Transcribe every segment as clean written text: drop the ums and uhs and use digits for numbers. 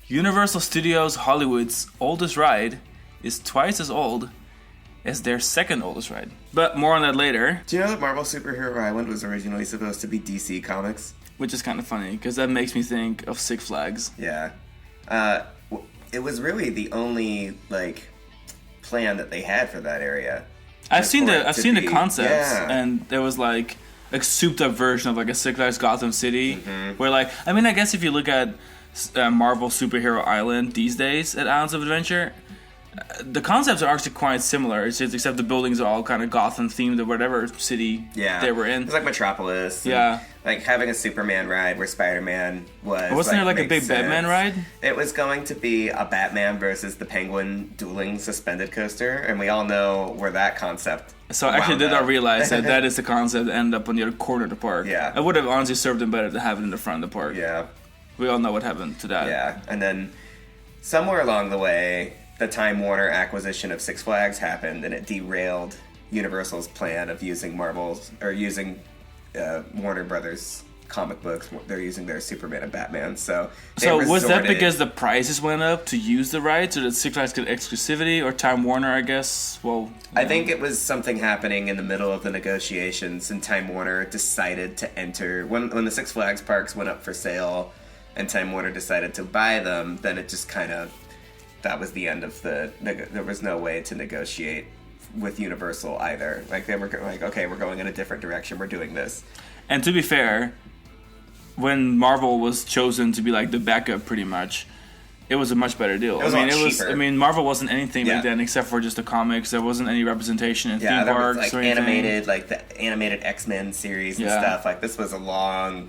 Universal Studios Hollywood's oldest ride is twice as old as their second oldest ride. But more on that later. Do you know that Marvel Superhero Island was originally supposed to be DC Comics? Which is kind of funny, because that makes me think of Six Flags. Yeah. It was really the only, plan that they had for that area. I've seen the concepts, and there was like a souped up version of like a Six Flags Gotham City, where I guess if you look at Marvel Superhero Island these days at Islands of Adventure, the concepts are actually quite similar. It's just, except the buildings are all kind of Gotham themed or whatever city they were in. It's like Metropolis. Yeah. Like having a Superman ride where Spider-Man was. Wasn't there like a big sense. Batman ride? It was going to be a Batman versus the Penguin dueling suspended coaster, and we all know where that concept. So I actually did not realize that is the concept that ended up on the other corner of the park. Yeah. I would have honestly served them better to have it in the front of the park. Yeah. We all know what happened to that. Yeah, and then somewhere along the way, the Time Warner acquisition of Six Flags happened, and it derailed Universal's plan of using Warner Brothers comic books. They're using their Superman and Batman. So was that because the prices went up to use the rights, or did Six Flags get exclusivity, or Time Warner? I guess. Well, I think it was something happening in the middle of the negotiations, and Time Warner decided to enter when the Six Flags parks went up for sale, and Time Warner decided to buy them. Then it just kind of. That was the end of there was no way to negotiate with Universal either. Like, they were like, okay, we're going in a different direction. We're doing this. And to be fair, when Marvel was chosen to be like the backup pretty much, it was a much better deal. It was cheaper. Marvel wasn't anything back then except for just the comics. There wasn't any representation in theme parks was, or anything. The animated X-Men series and stuff. Like, this was a long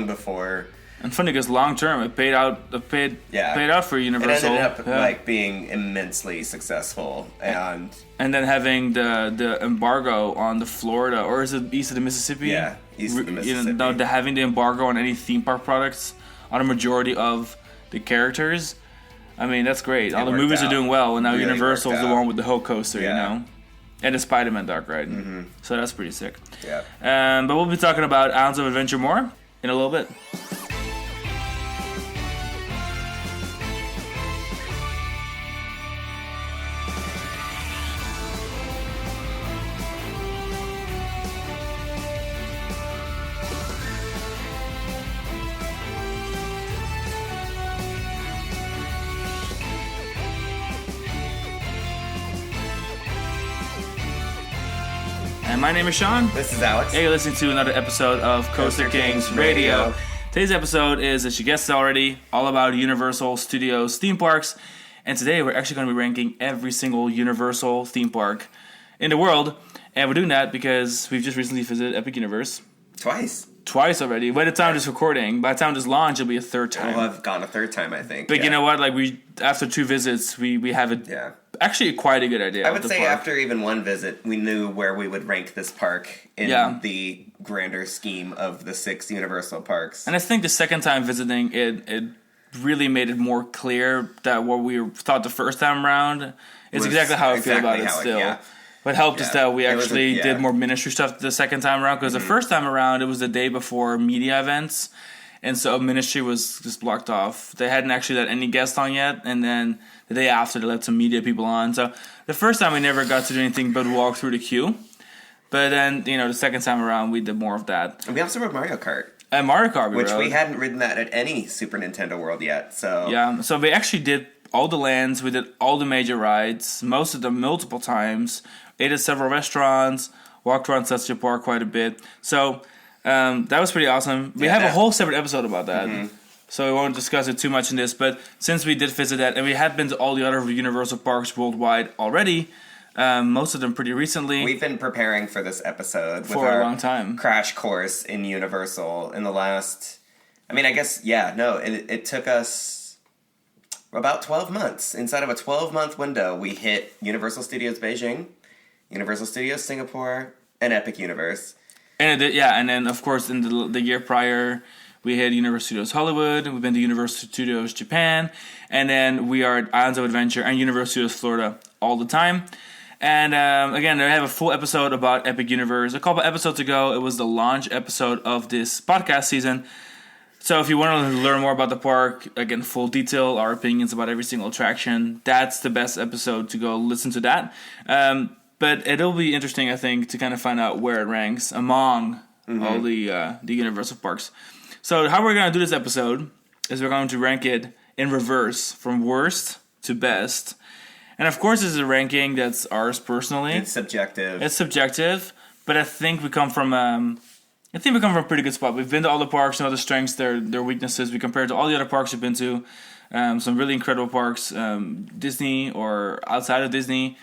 before. And funny because long term it paid out for Universal. It ended up being immensely successful, and then having the embargo on the Florida, or is it east of the Mississippi? Yeah, east of the Mississippi. Having the embargo on any theme park products on a majority of the characters. I mean, that's great. All the movies are doing well, and now Universal's the one with the Hulk coaster, you know, and the Spider-Man dark ride. Mm-hmm. So that's pretty sick. Yeah. But we'll be talking about Islands of Adventure more in a little bit. My name is Sean. This is Alex. Hey, you're listening to another episode of Coaster Kings Radio. Today's episode is, as you guessed already, all about Universal Studios theme parks. And today we're actually going to be ranking every single Universal theme park in the world. And we're doing that because we've just recently visited Epic Universe. Twice already. By the time this recording, by the time this launch, it'll be a third time. Well, I've gone a third time, I think. But you know what? Like, after 2 visits, we have actually quite a good idea. I would say after even 1 visit, we knew where we would rank this park in the grander scheme of the 6 Universal parks. And I think the second time visiting, it really made it more clear that what we thought the first time around is exactly how I feel about it still. What helped is that we actually did more ministry stuff the second time around, because the first time around, it was the day before media events, and so ministry was just blocked off. They hadn't actually let any guests on yet, and then the day after, they let some media people on. So the first time we never got to do anything but walk through the queue, but then, the second time around, we did more of that. And we also rode Mario Kart. At Mario Kart, we hadn't ridden that at any Super Nintendo World yet, so... Yeah, so we actually did all the lands, we did all the major rides, most of them multiple times, ate at several restaurants, walked around Sunset Park quite a bit. So that was pretty awesome. We have a whole separate episode about that, so we won't discuss it too much in this. But since we did visit that, and we have been to all the other Universal parks worldwide already, most of them pretty recently. We've been preparing for this episode for a long time. Crash course in Universal in the last... it took us... about 12 months. Inside of a 12-month window, we hit Universal Studios Beijing, Universal Studios Singapore, and Epic Universe. And then of course in the year prior, we hit Universal Studios Hollywood, we've been to Universal Studios Japan, and then we are at Islands of Adventure and Universal Studios Florida all the time. And again, I have a full episode about Epic Universe. A couple episodes ago, it was the launch episode of this podcast season. So if you want to learn more about the park, again, full detail, our opinions about every single attraction, that's the best episode to go listen to that. But it'll be interesting, I think, to kind of find out where it ranks among all the Universal parks. So how we're going to do this episode is we're going to rank it in reverse, from worst to best. And of course, this is a ranking that's ours personally. It's subjective. But I think we come from a pretty good spot. We've been to all the parks, know the strengths, their weaknesses. We compare it to all the other parks we've been to. Some really incredible parks, Disney or outside of Disney.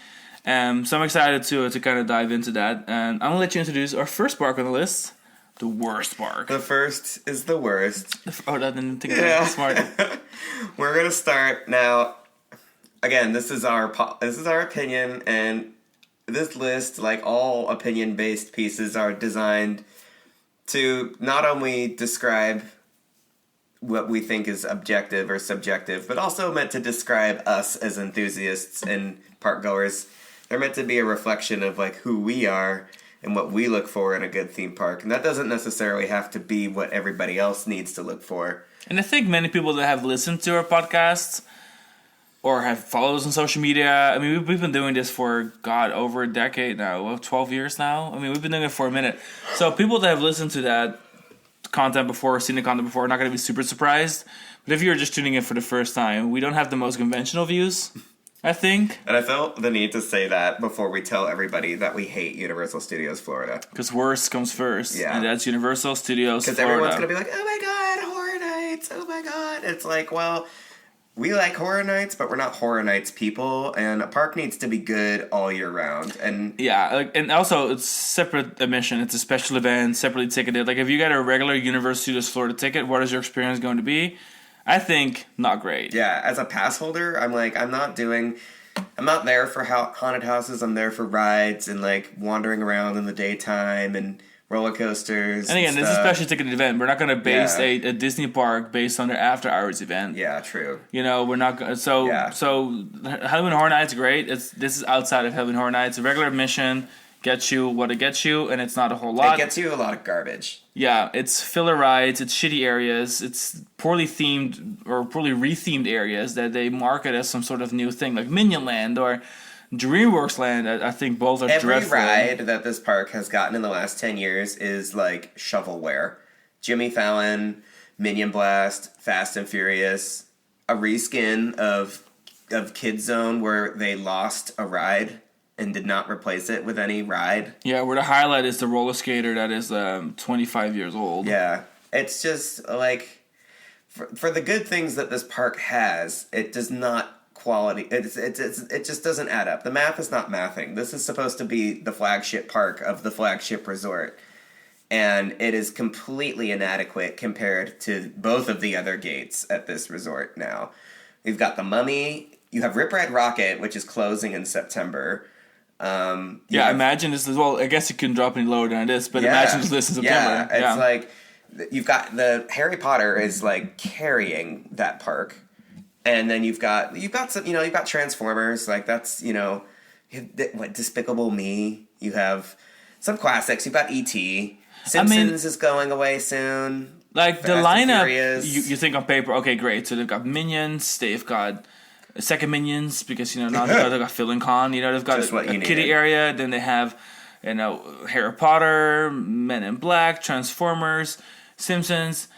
So I'm excited to kind of dive into that. And I'm going to let you introduce our first park on the list, the worst park. The first is the worst. I didn't think that. Smart. We're going to start now. Again, this is our opinion, and this list, like all opinion-based pieces, are designed to not only describe what we think is objective or subjective, but also meant to describe us as enthusiasts and park goers. They're meant to be a reflection of like who we are and what we look for in a good theme park. And that doesn't necessarily have to be what everybody else needs to look for. And I think many people that have listened to our podcasts or have followed us on social media, I mean, we've been doing this for, over a decade now, 12 years now. I mean, we've been doing it for a minute. So people that have listened to that content before, seen the content before, are not going to be super surprised. But if you're just tuning in for the first time, we don't have the most conventional views, I think. And I felt the need to say that before we tell everybody that we hate Universal Studios Florida. Because worst comes first. Yeah. And that's Universal Studios Florida. Because everyone's going to be like, oh my God, Horror Nights, oh my God. It's like, well, we like Horror Nights, but we're not Horror Nights people, and a park needs to be good all year round. And yeah, and also it's separate admission. It's a special event, separately ticketed. Like if you get a regular Universal Studios Florida ticket, what is your experience going to be? I think not great. Yeah, as a pass holder, I'm not there for haunted houses. I'm there for rides and like wandering around in the daytime and roller coasters. And again, this is a special ticketed event. We're not going to base a Disney park based on their after hours event. Yeah, true. We're not going. So Halloween Horror Nights, great. This is outside of Halloween Horror Nights. A regular admission gets you what it gets you, and it's not a whole lot. It gets you a lot of garbage. Yeah, it's filler rides, it's shitty areas, it's poorly themed or poorly rethemed areas that they market as some sort of new thing, like Minion Land or DreamWorks Land. I think both are dreadful. Every ride that this park has gotten in the last 10 years is like shovelware. Jimmy Fallon, Minion Blast, Fast and Furious, a reskin of Kids Zone where they lost a ride and did not replace it with any ride. Yeah, where the highlight is the roller skater that is 25 years old. Yeah, it's just like for the good things that this park has, it does not quality. It just doesn't add up. The math is not mathing. This is supposed to be the flagship park of the flagship resort, and it is completely inadequate compared to both of the other gates at this resort now. You've got the Mummy. You have Rip Ride Rocket, which is closing in September. Imagine this as well. I guess you couldn't drop any lower than this, but imagine this in September. Yeah, it's like you've got the Harry Potter is like carrying that park, and then you've got some you've got Transformers, like that's Despicable Me. You have some classics. You've got E.T. Simpsons is going away soon. Like the lineup, you think on paper, okay, great. So they've got Minions, they've got second Minions because now they've got Phil and Con. They've got a kiddie area. Then they have Harry Potter, Men in Black, Transformers, Simpsons,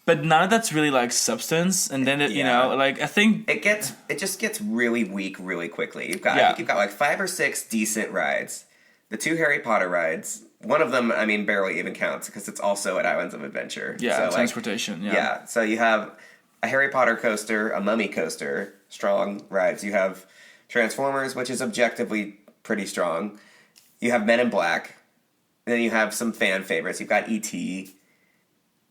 but none of that's really like substance. And then I think it just gets really weak really quickly. I think you've got like 5 or 6 decent rides. The 2 Harry Potter rides. One of them, barely even counts because it's also at Islands of Adventure. Yeah, so transportation. Yeah, so you have a Harry Potter coaster, a Mummy coaster, strong rides. You have Transformers, which is objectively pretty strong. You have Men in Black. Then you have some fan favorites. You've got E.T.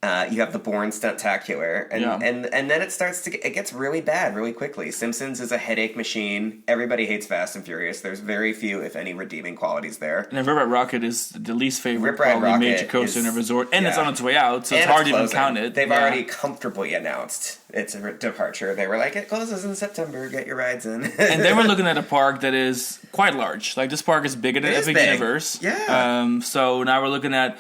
You have the Bourne Stuntacular, and then it gets really bad really quickly. Simpsons is a headache machine. Everybody hates Fast and Furious. There's very few, if any, redeeming qualities there. And Rip Ride Rocket is the least favorite major coaster in a resort, and it's on its way out, so it's hard to even count it. They've already comfortably announced its departure. They were like, it closes in September. Get your rides in. And they were looking at a park that is quite large. Like this park is bigger than Epic Universe. Yeah. So now we're looking at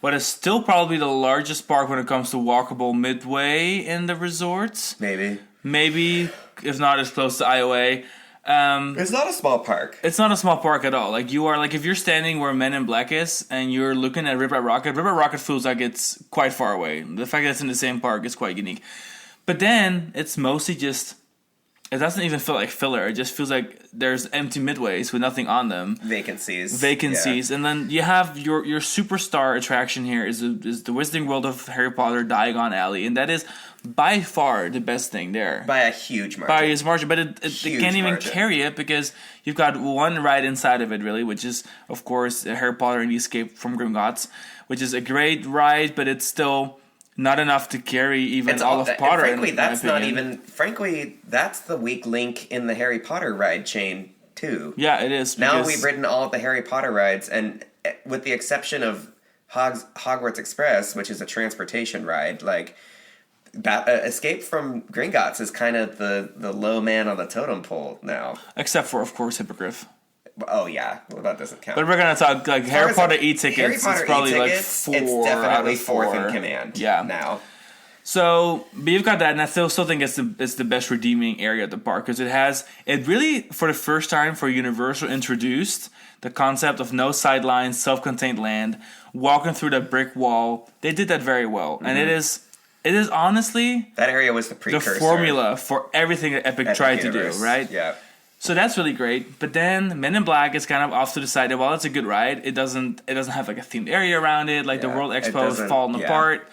what is still probably the largest park when it comes to walkable midway in the resorts. Maybe, if not as close to IOA. It's not a small park. It's not a small park at all. Like, you are, like, if you're standing where Men in Black is and you're looking at Rip Ride Rocket feels like it's quite far away. The fact that it's in the same park is quite unique. But then it's mostly just, it doesn't even feel like filler. It just feels like there's empty midways with nothing on them. Vacancies. Yeah. And then you have your superstar attraction here is the Wizarding World of Harry Potter Diagon Alley, and that is by far the best thing there. By a huge margin. But it can't even carry it because you've got one ride inside of it, really, which is, of course, Harry Potter and the Escape from Gringotts, which is a great ride, but it's still not enough to carry even all of Potter. Frankly, that's not even. Frankly, that's the weak link in the Harry Potter ride chain too. Yeah, it is. Now we've ridden all of the Harry Potter rides, and with the exception of Hogwarts Express, which is a transportation ride, like Escape from Gringotts is kind of the low man on the totem pole now. Except for, of course, Hippogriff. Oh yeah, well that doesn't count. But we're gonna talk like Harry Potter e-tickets. It's probably like 4 it's definitely fourth in command. Yeah. Now. So, but you've got that, and I still think it's the best redeeming area at the park because it really for the first time for Universal introduced the concept of no sidelines, self-contained land, walking through that brick wall. They did that very well, and it is honestly that area was the precursor, the formula for everything that Epic tried to do, right? Yeah. So that's really great. But then Men in Black is kind of off to the side. While it's a good ride, it doesn't have like a themed area around it. Like the World Expo is falling apart.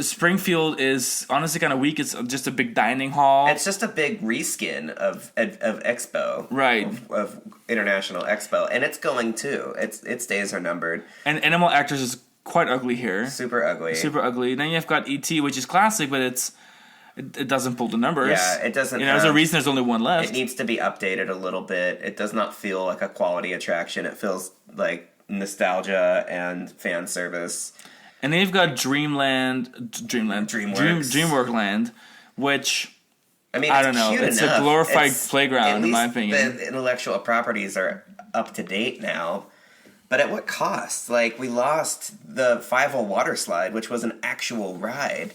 Springfield is honestly kind of weak. It's just a big dining hall. It's just a big reskin of Expo, right? Of International Expo, and it's going too. Its days are numbered. And Animal Actors is quite ugly here. Super ugly. Then you've got ET, which is classic, but it doesn't pull the numbers. Yeah, it doesn't. There's a reason there's only one left. It needs to be updated a little bit. It does not feel like a quality attraction. It feels like nostalgia and fan service. And then you've got DreamWorks Land, which I don't know. It's a glorified playground, in my opinion. The intellectual properties are up to date now. But at what cost? Like, we lost the 5-hole water slide, which was an actual ride.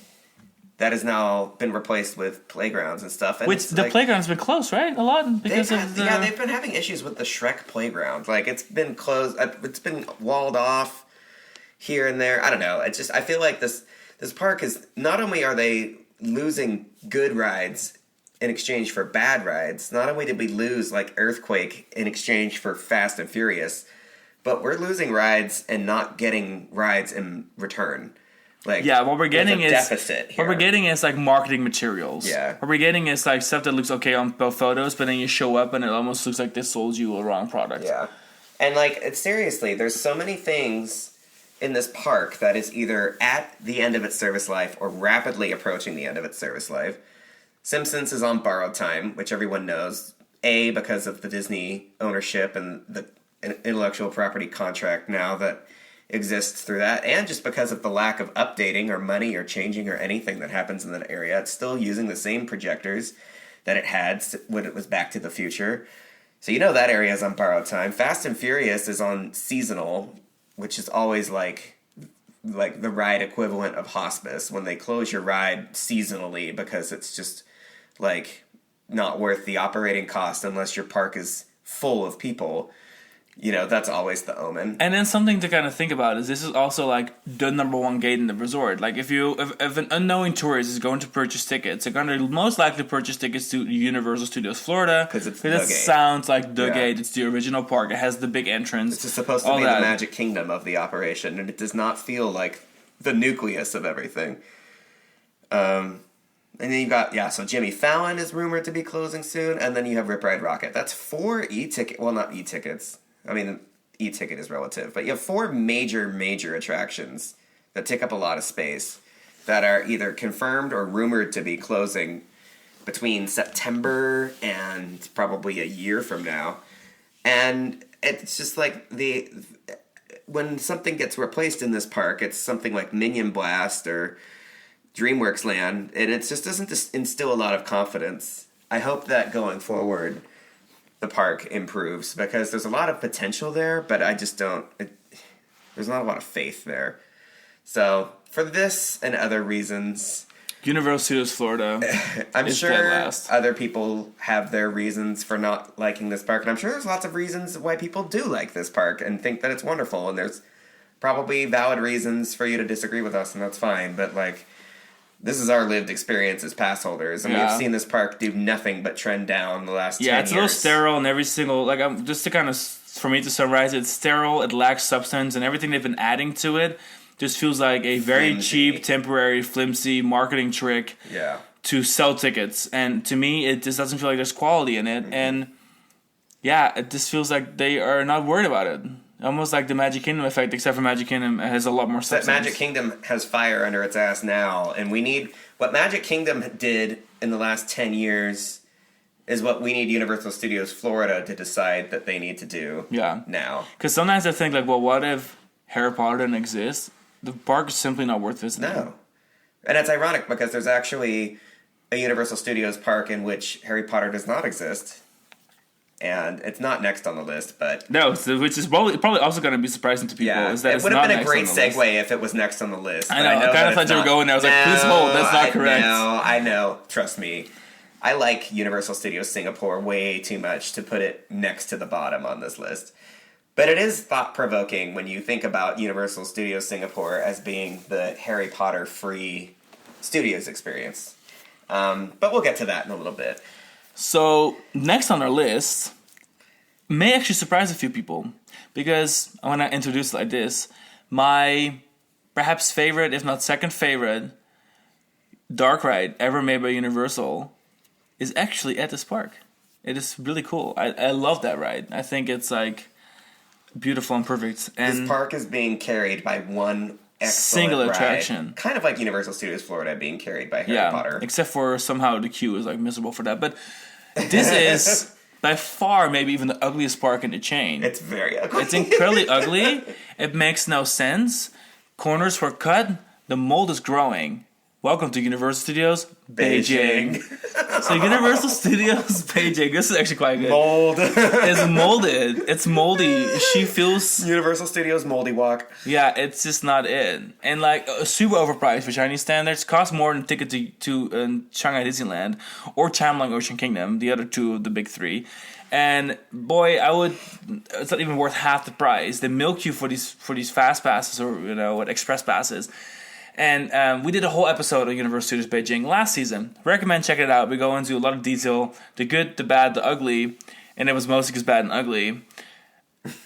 That has now been replaced with playgrounds and stuff. And which the playground's been closed, right? A lot because of the... Yeah, they've been having issues with the Shrek playground. Like, it's been closed. It's been walled off here and there. I don't know. It's just, I feel like this park is... Not only are they losing good rides in exchange for bad rides, not only did we lose, like, Earthquake in exchange for Fast and Furious, but we're losing rides and not getting rides in return. Like, what we're getting is deficit here. What we're getting is like marketing materials. Yeah. What we're getting is like stuff that looks okay on photos, but then you show up and it almost looks like they sold you a wrong product. Yeah. And like, seriously, there's so many things in this park that is either at the end of its service life or rapidly approaching the end of its service life. Simpsons is on borrowed time, which everyone knows. A, because of the Disney ownership and the intellectual property contract now that exists through that, and just because of the lack of updating or money or changing or anything that happens in that area. It's still using the same projectors that it had when it was Back to the Future. So that area is on borrowed time. Fast and Furious is on seasonal, which is always like the ride equivalent of hospice, when they close your ride seasonally because it's just like not worth the operating cost unless your park is full of people. That's always the omen. And then something to kind of think about is this is also like the number one gate in the resort. Like if an unknowing tourist is going to purchase tickets, they're going to most likely purchase tickets to Universal Studios Florida because it sounds like the gate. It's the original park. It has the big entrance. It's just supposed to be the Magic Kingdom of the operation, and it does not feel like the nucleus of everything. And then you got so Jimmy Fallon is rumored to be closing soon, and then you have Rip Ride Rocket. That's 4 e-ticket. Well, not e-tickets. I mean, e-ticket is relative, but you have 4 major attractions that take up a lot of space that are either confirmed or rumored to be closing between September and probably a year from now. And it's just like when something gets replaced in this park, it's something like Minion Blast or DreamWorks Land, and it just doesn't instill a lot of confidence. I hope that going forward the park improves, because there's a lot of potential there, but I just don't... there's not a lot of faith there. So for this and other reasons, Universal Studios Florida. I'm sure other people have their reasons for not liking this park, and I'm sure there's lots of reasons why people do like this park and think that it's wonderful, and there's probably valid reasons for you to disagree with us, and that's fine, but like, this is our lived experience as pass holders, and we've seen this park do nothing but trend down the last 10 years. Yeah, it's a little sterile in every single, like, just to kind of, for me to summarize it, it's sterile, it lacks substance, and everything they've been adding to it just feels like a very cheap, temporary, flimsy marketing trick to sell tickets. And to me, it just doesn't feel like there's quality in it. And yeah, it just feels like they are not worried about it. Almost like the Magic Kingdom effect, except for Magic Kingdom has a lot more substance. That Magic Kingdom has fire under its ass now, and we need what Magic Kingdom did in the last 10 years is what we need Universal Studios Florida to decide that they need to do now. Because sometimes I think, like, well, what if Harry Potter didn't exist? The park is simply not worth visiting. No. And it's ironic because there's actually a Universal Studios park in which Harry Potter does not exist. And it's not next on the list, but... No, which is probably also going to be surprising to people. Is that it would have been a great segue if it was next on the list. I know. I kind of thought you were going there. I was like, please hold. That's not correct. I know. Trust me. I like Universal Studios Singapore way too much to put it next to the bottom on this list. But it is thought-provoking when you think about Universal Studios Singapore as being the Harry Potter-free studios experience. But we'll get to that in a little bit. So, next on our list may actually surprise a few people. Because I want to introduce it like this. My perhaps favorite, if not second favorite, dark ride ever made by Universal is actually at this park. It is really cool. I love that ride. I think it's like... beautiful and perfect. And this park is being carried by one excellent single attraction. Ride. Kind of like Universal Studios Florida being carried by Harry Potter. Except for somehow the queue is like miserable for that. But this is by far maybe even the ugliest park in the chain. It's very ugly. It's incredibly ugly. It makes no sense. Corners were cut. The mold is growing. Welcome to Universal Studios Beijing. So Universal Studios Beijing. This is actually quite good. Mold. It's molded. It's moldy. She feels... Universal Studios Moldy Walk. Yeah, it's just not it. And like super overpriced for Chinese standards. Costs more than a ticket to Shanghai Disneyland or Chimelong Ocean Kingdom. The other two of the big three. And boy, it's not even worth half the price. They milk you for these fast passes or express passes. And we did a whole episode of Universal Studios Beijing last season. Recommend checking it out. We go into a lot of detail. The good, the bad, the ugly. And it was mostly because bad and ugly.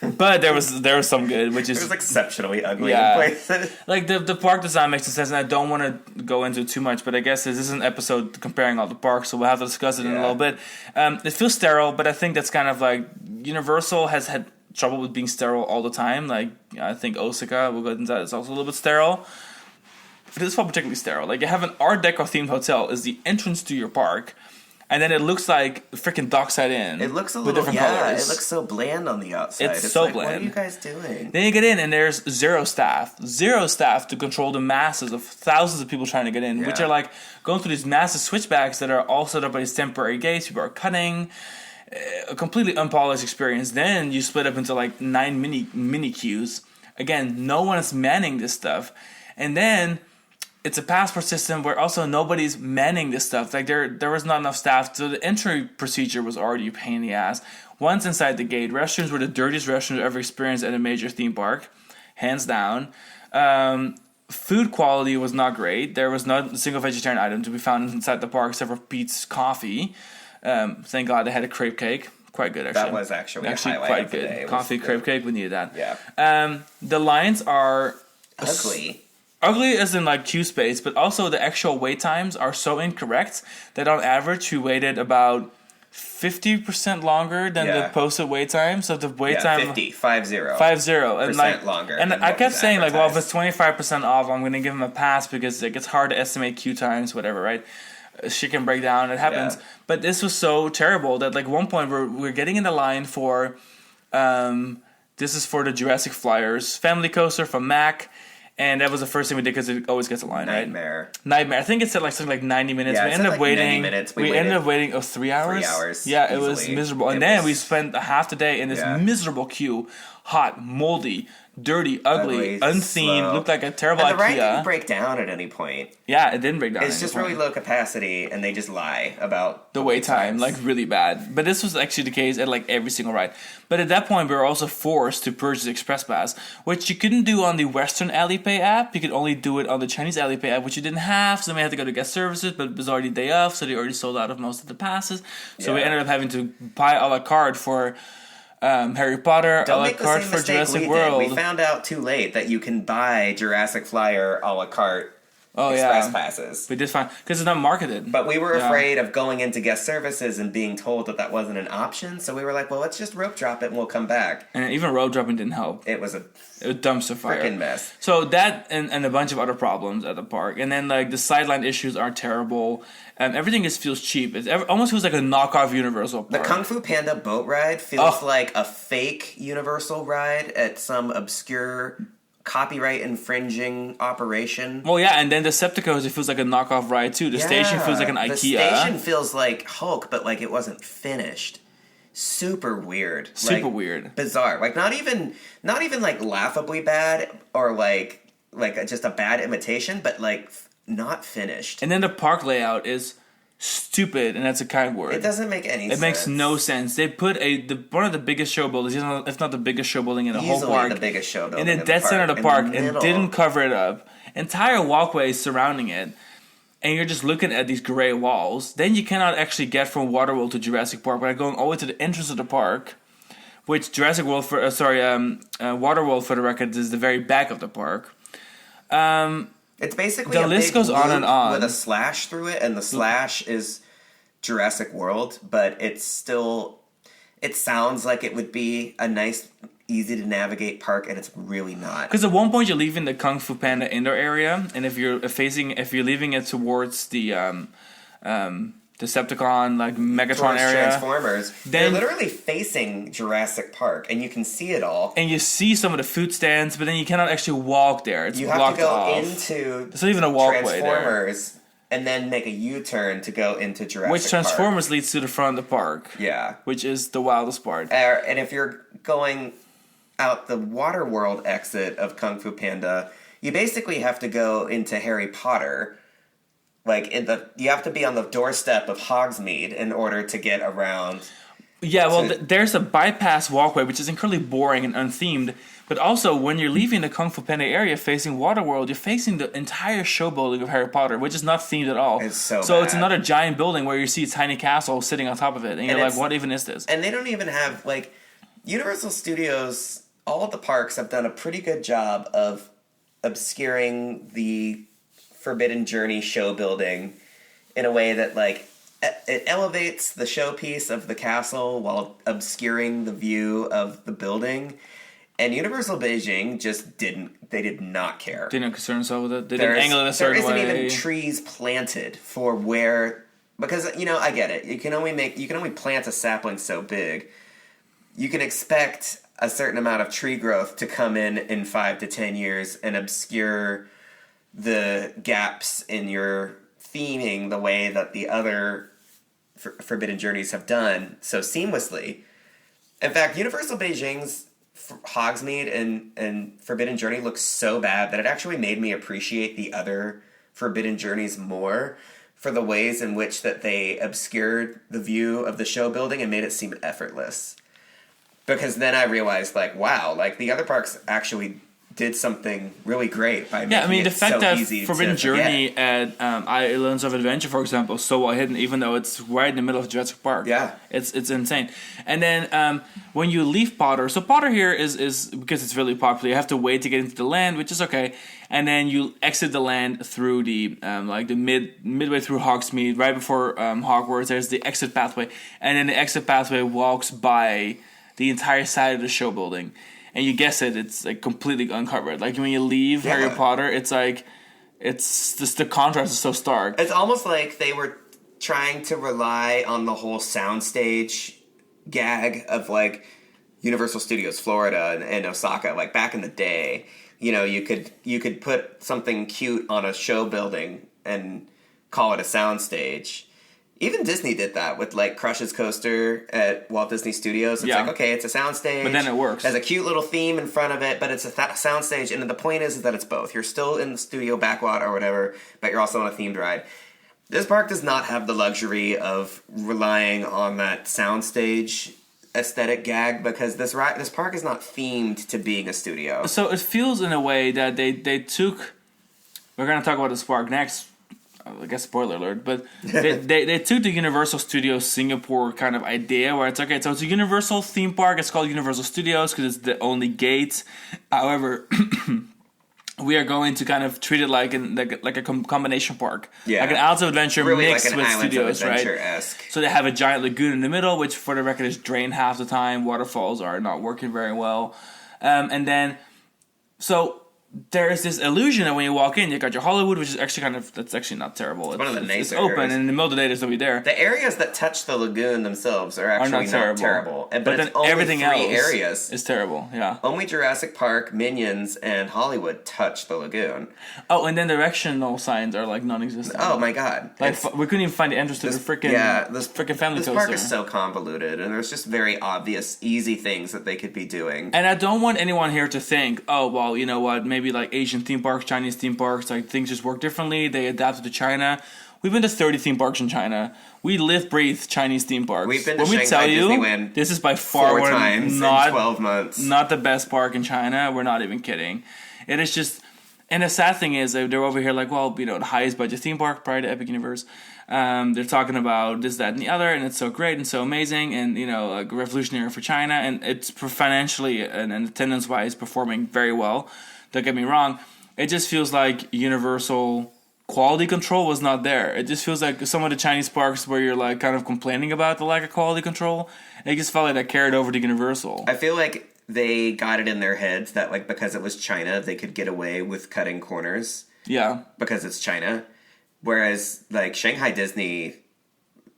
But there was some good, which is... It was exceptionally ugly in places. Like, the park design makes sense, and I don't want to go into it too much, but I guess this is an episode comparing all the parks, so we'll have to discuss it in a little bit. It feels sterile, but I think that's kind of like... Universal has had trouble with being sterile all the time. Like, I think Osaka, we'll go into that, it's also a little bit sterile. But this felt particularly sterile. Like, you have an Art Deco themed hotel is the entrance to your park, and then it looks like freaking Dockside Inn. It looks a little, with different colors. It looks so bland on the outside. It's so like, bland. What are you guys doing? Then you get in, and there's zero staff to control the masses of thousands of people trying to get in, which are like going through these massive switchbacks that are all set up by these temporary gates. People are cutting. A completely unpolished experience. Then you split up into like 9 mini queues. Again, no one is manning this stuff, and then it's a passport system where also nobody's manning this stuff. Like there was not enough staff, so the entry procedure was already a pain in the ass. Once inside the gate, restrooms were the dirtiest restrooms I've ever experienced at a major theme park, hands down. Food quality was not great. There was not a single vegetarian item to be found inside the park except for Pete's coffee. Thank God they had a crepe cake. Quite good, actually. That was actually quite good. Coffee, crepe cake, we needed that. Yeah. The lines are... ugly. Ugly as in like queue space, but also the actual wait times are so incorrect that on average we waited about 50% longer than the posted wait time. So the wait time 50 and like longer. And I kept saying like, well, if it's 25% off, I'm going to give them a pass because like it's hard to estimate queue times, whatever, right? Shit can break down, it happens. Yeah. But this was so terrible that like one point we're getting in the line for this is for the Jurassic Flyers family coaster from Mac. And that was the first thing we did because it always gets a line, Nightmare. I think it said like something like 90 minutes. Yeah, we ended up waiting. 90 minutes. We ended up waiting 3 hours. 3 hours. Yeah, easily. It was miserable. And then we spent half the day in this miserable queue, hot, moldy, dirty, ugly, unthemed, looked like a terrible and the IKEA. ride didn't break down at any point. Yeah, it didn't break down. It's just really low capacity, and they just lie about the wait time, like really bad. But this was actually the case at like every single ride. But at that point, we were also forced to purchase Express Pass, which you couldn't do on the Western Alipay app. You could only do it on the Chinese Alipay app, which you didn't have. So then we had to go to guest services, but it was already day off, so they already sold out of most of the passes. So we ended up having to buy a la carte for Harry Potter, a la carte for Jurassic World. We found out too late that you can buy Jurassic Flyer a la carte Express passes. We did fine because it's not marketed. But we were afraid of going into guest services and being told that wasn't an option. So we were like, well, let's just rope drop it and we'll come back. And even rope dropping didn't help. It was a dumpster fire. Freaking mess. So that and a bunch of other problems at the park. And then like the sideline issues are terrible. Everything just feels cheap. It almost feels like a knockoff Universal park. The Kung Fu Panda boat ride feels like a fake Universal ride at some obscure copyright infringing operation. Well, yeah, and then Decepticons, it feels like a knockoff ride too. The station feels like an IKEA. The station feels like Hulk, but like it wasn't finished. Super weird. Weird. Bizarre. Like not even like laughably bad or like just a bad imitation, but like not finished. And then the park layout is stupid, and that's a kind word. It doesn't make any sense. It makes no sense. They put one of the biggest show buildings, if not the biggest show building in the whole park, the biggest show building in the dead center of the park, and didn't cover it up. Entire walkways surrounding it, and you're just looking at these gray walls. Then you cannot actually get from Waterworld to Jurassic Park without going all the way to the entrance of the park, which Waterworld for the record is the very back of the park. It's basically the a list big goes on and on with a slash through it, and the slash is Jurassic World, but it sounds like it would be a nice, easy to navigate park, and it's really not. Because at one point you're leaving the Kung Fu Panda indoor area, and if you're leaving it towards the Decepticon, like Megatron area, Transformers, they're literally facing Jurassic Park, and you can see it all. And you see some of the food stands, but then you cannot actually walk there. It's blocked off. You have to go into there's not even a walkway Transformers, and then make a U-turn to go into Jurassic Park. Which Transformers leads to the front of the park. Yeah. Which is the wildest part. And if you're going out the Waterworld exit of Kung Fu Panda, you basically have to go into Harry Potter. Like you have to be on the doorstep of Hogsmeade in order to get around. Yeah, well, there's a bypass walkway which is incredibly boring and unthemed. But also, when you're leaving the Kung Fu Panda area facing Waterworld, you're facing the entire show building of Harry Potter, which is not themed at all. It's so bad. It's another giant building where you see a tiny castle sitting on top of it, and you're like, what even is this? And they don't even have Universal Studios. All of the parks have done a pretty good job of obscuring the Forbidden Journey show building in a way that it elevates the showpiece of the castle while obscuring the view of the building. And Universal Beijing just did not care. Didn't concern themselves with it. They didn't angle it a certain way. There isn't even trees planted for where, because I get it. You can only plant a sapling so big. You can expect a certain amount of tree growth to come in 5 to 10 years and obscure the gaps in your theming the way that the other Forbidden Journeys have done so seamlessly. In fact, Universal Beijing's Hogsmeade and Forbidden Journey look so bad that it actually made me appreciate the other Forbidden Journeys more for the ways in which that they obscured the view of the show building and made it seem effortless. Because then I realized, wow, the other parks actually did something really great by making it so easy to Forbidden Journey at Islands of Adventure, for example, is so well hidden, even though it's right in the middle of Jurassic Park. Yeah. It's insane. And then when you leave Potter, so Potter here is because it's really popular, you have to wait to get into the land, which is okay. And then you exit the land through the midway through Hogsmeade, right before Hogwarts. There's the exit pathway, and then the exit pathway walks by the entire side of the show building. And you guess it, it's completely uncovered. When you leave Harry Potter, it's just the contrast is so stark. It's almost like they were trying to rely on the whole soundstage gag of Universal Studios Florida and Osaka, back in the day. You could put something cute on a show building and call it a soundstage. Even Disney did that with like Crush's coaster at Walt Disney Studios. It's like, okay, it's a soundstage. But then it works. Has a cute little theme in front of it, but it's a soundstage. And the point is that it's both. You're still in the studio backlot or whatever, but you're also on a themed ride. This park does not have the luxury of relying on that soundstage aesthetic gag because this park is not themed to being a studio. So it feels in a way that they took... We're going to talk about this park next. I guess spoiler alert, but they took the Universal Studios Singapore kind of idea where it's okay, so it's a Universal theme park. It's called Universal Studios because it's the only gate. However, we are going to kind of treat it like a combination park, like an Islands of Adventure really mixed like with studios, right? So they have a giant lagoon in the middle, which for the record is drained half the time. Waterfalls are not working very well, and then so. There is this illusion that when you walk in, you got your Hollywood, which is actually that's actually not terrible. It's one of the nicer It's open, areas. And in the middle of the day, there's nobody there. The areas that touch the lagoon themselves are actually not terrible. But then it's only everything else areas is terrible, yeah. Only Jurassic Park, Minions, and Hollywood touch the lagoon. Oh, and then directional signs are like non-existent. Oh my god. Like, we couldn't even find the entrance to the freaking family coaster. This park is so convoluted, and there's just very obvious, easy things that they could be doing. And I don't want anyone here to think, oh, well, you know what, maybe like Asian theme parks, Chinese theme parks, like things just work differently. They adapted to China. We've been to 30 theme parks in China. We live, breathe Chinese theme parks. We've been to Shanghai Disneyland. This is by far 4 times in 12 months. Not the best park in China. We're not even kidding. It is just, and the sad thing is they're over here like, well, you know, the highest budget theme park prior to Epic Universe. They're talking about this, that, and the other, and it's so great and so amazing, and you know, like revolutionary for China, and it's financially and attendance-wise performing very well. Don't get me wrong. It just feels like Universal quality control was not there. It just feels like some of the Chinese parks where you're like kind of complaining about the lack of quality control. It just felt like that carried over to Universal. I feel like they got it in their heads that like because it was China, they could get away with cutting corners. Yeah. Because it's China. Whereas like Shanghai Disney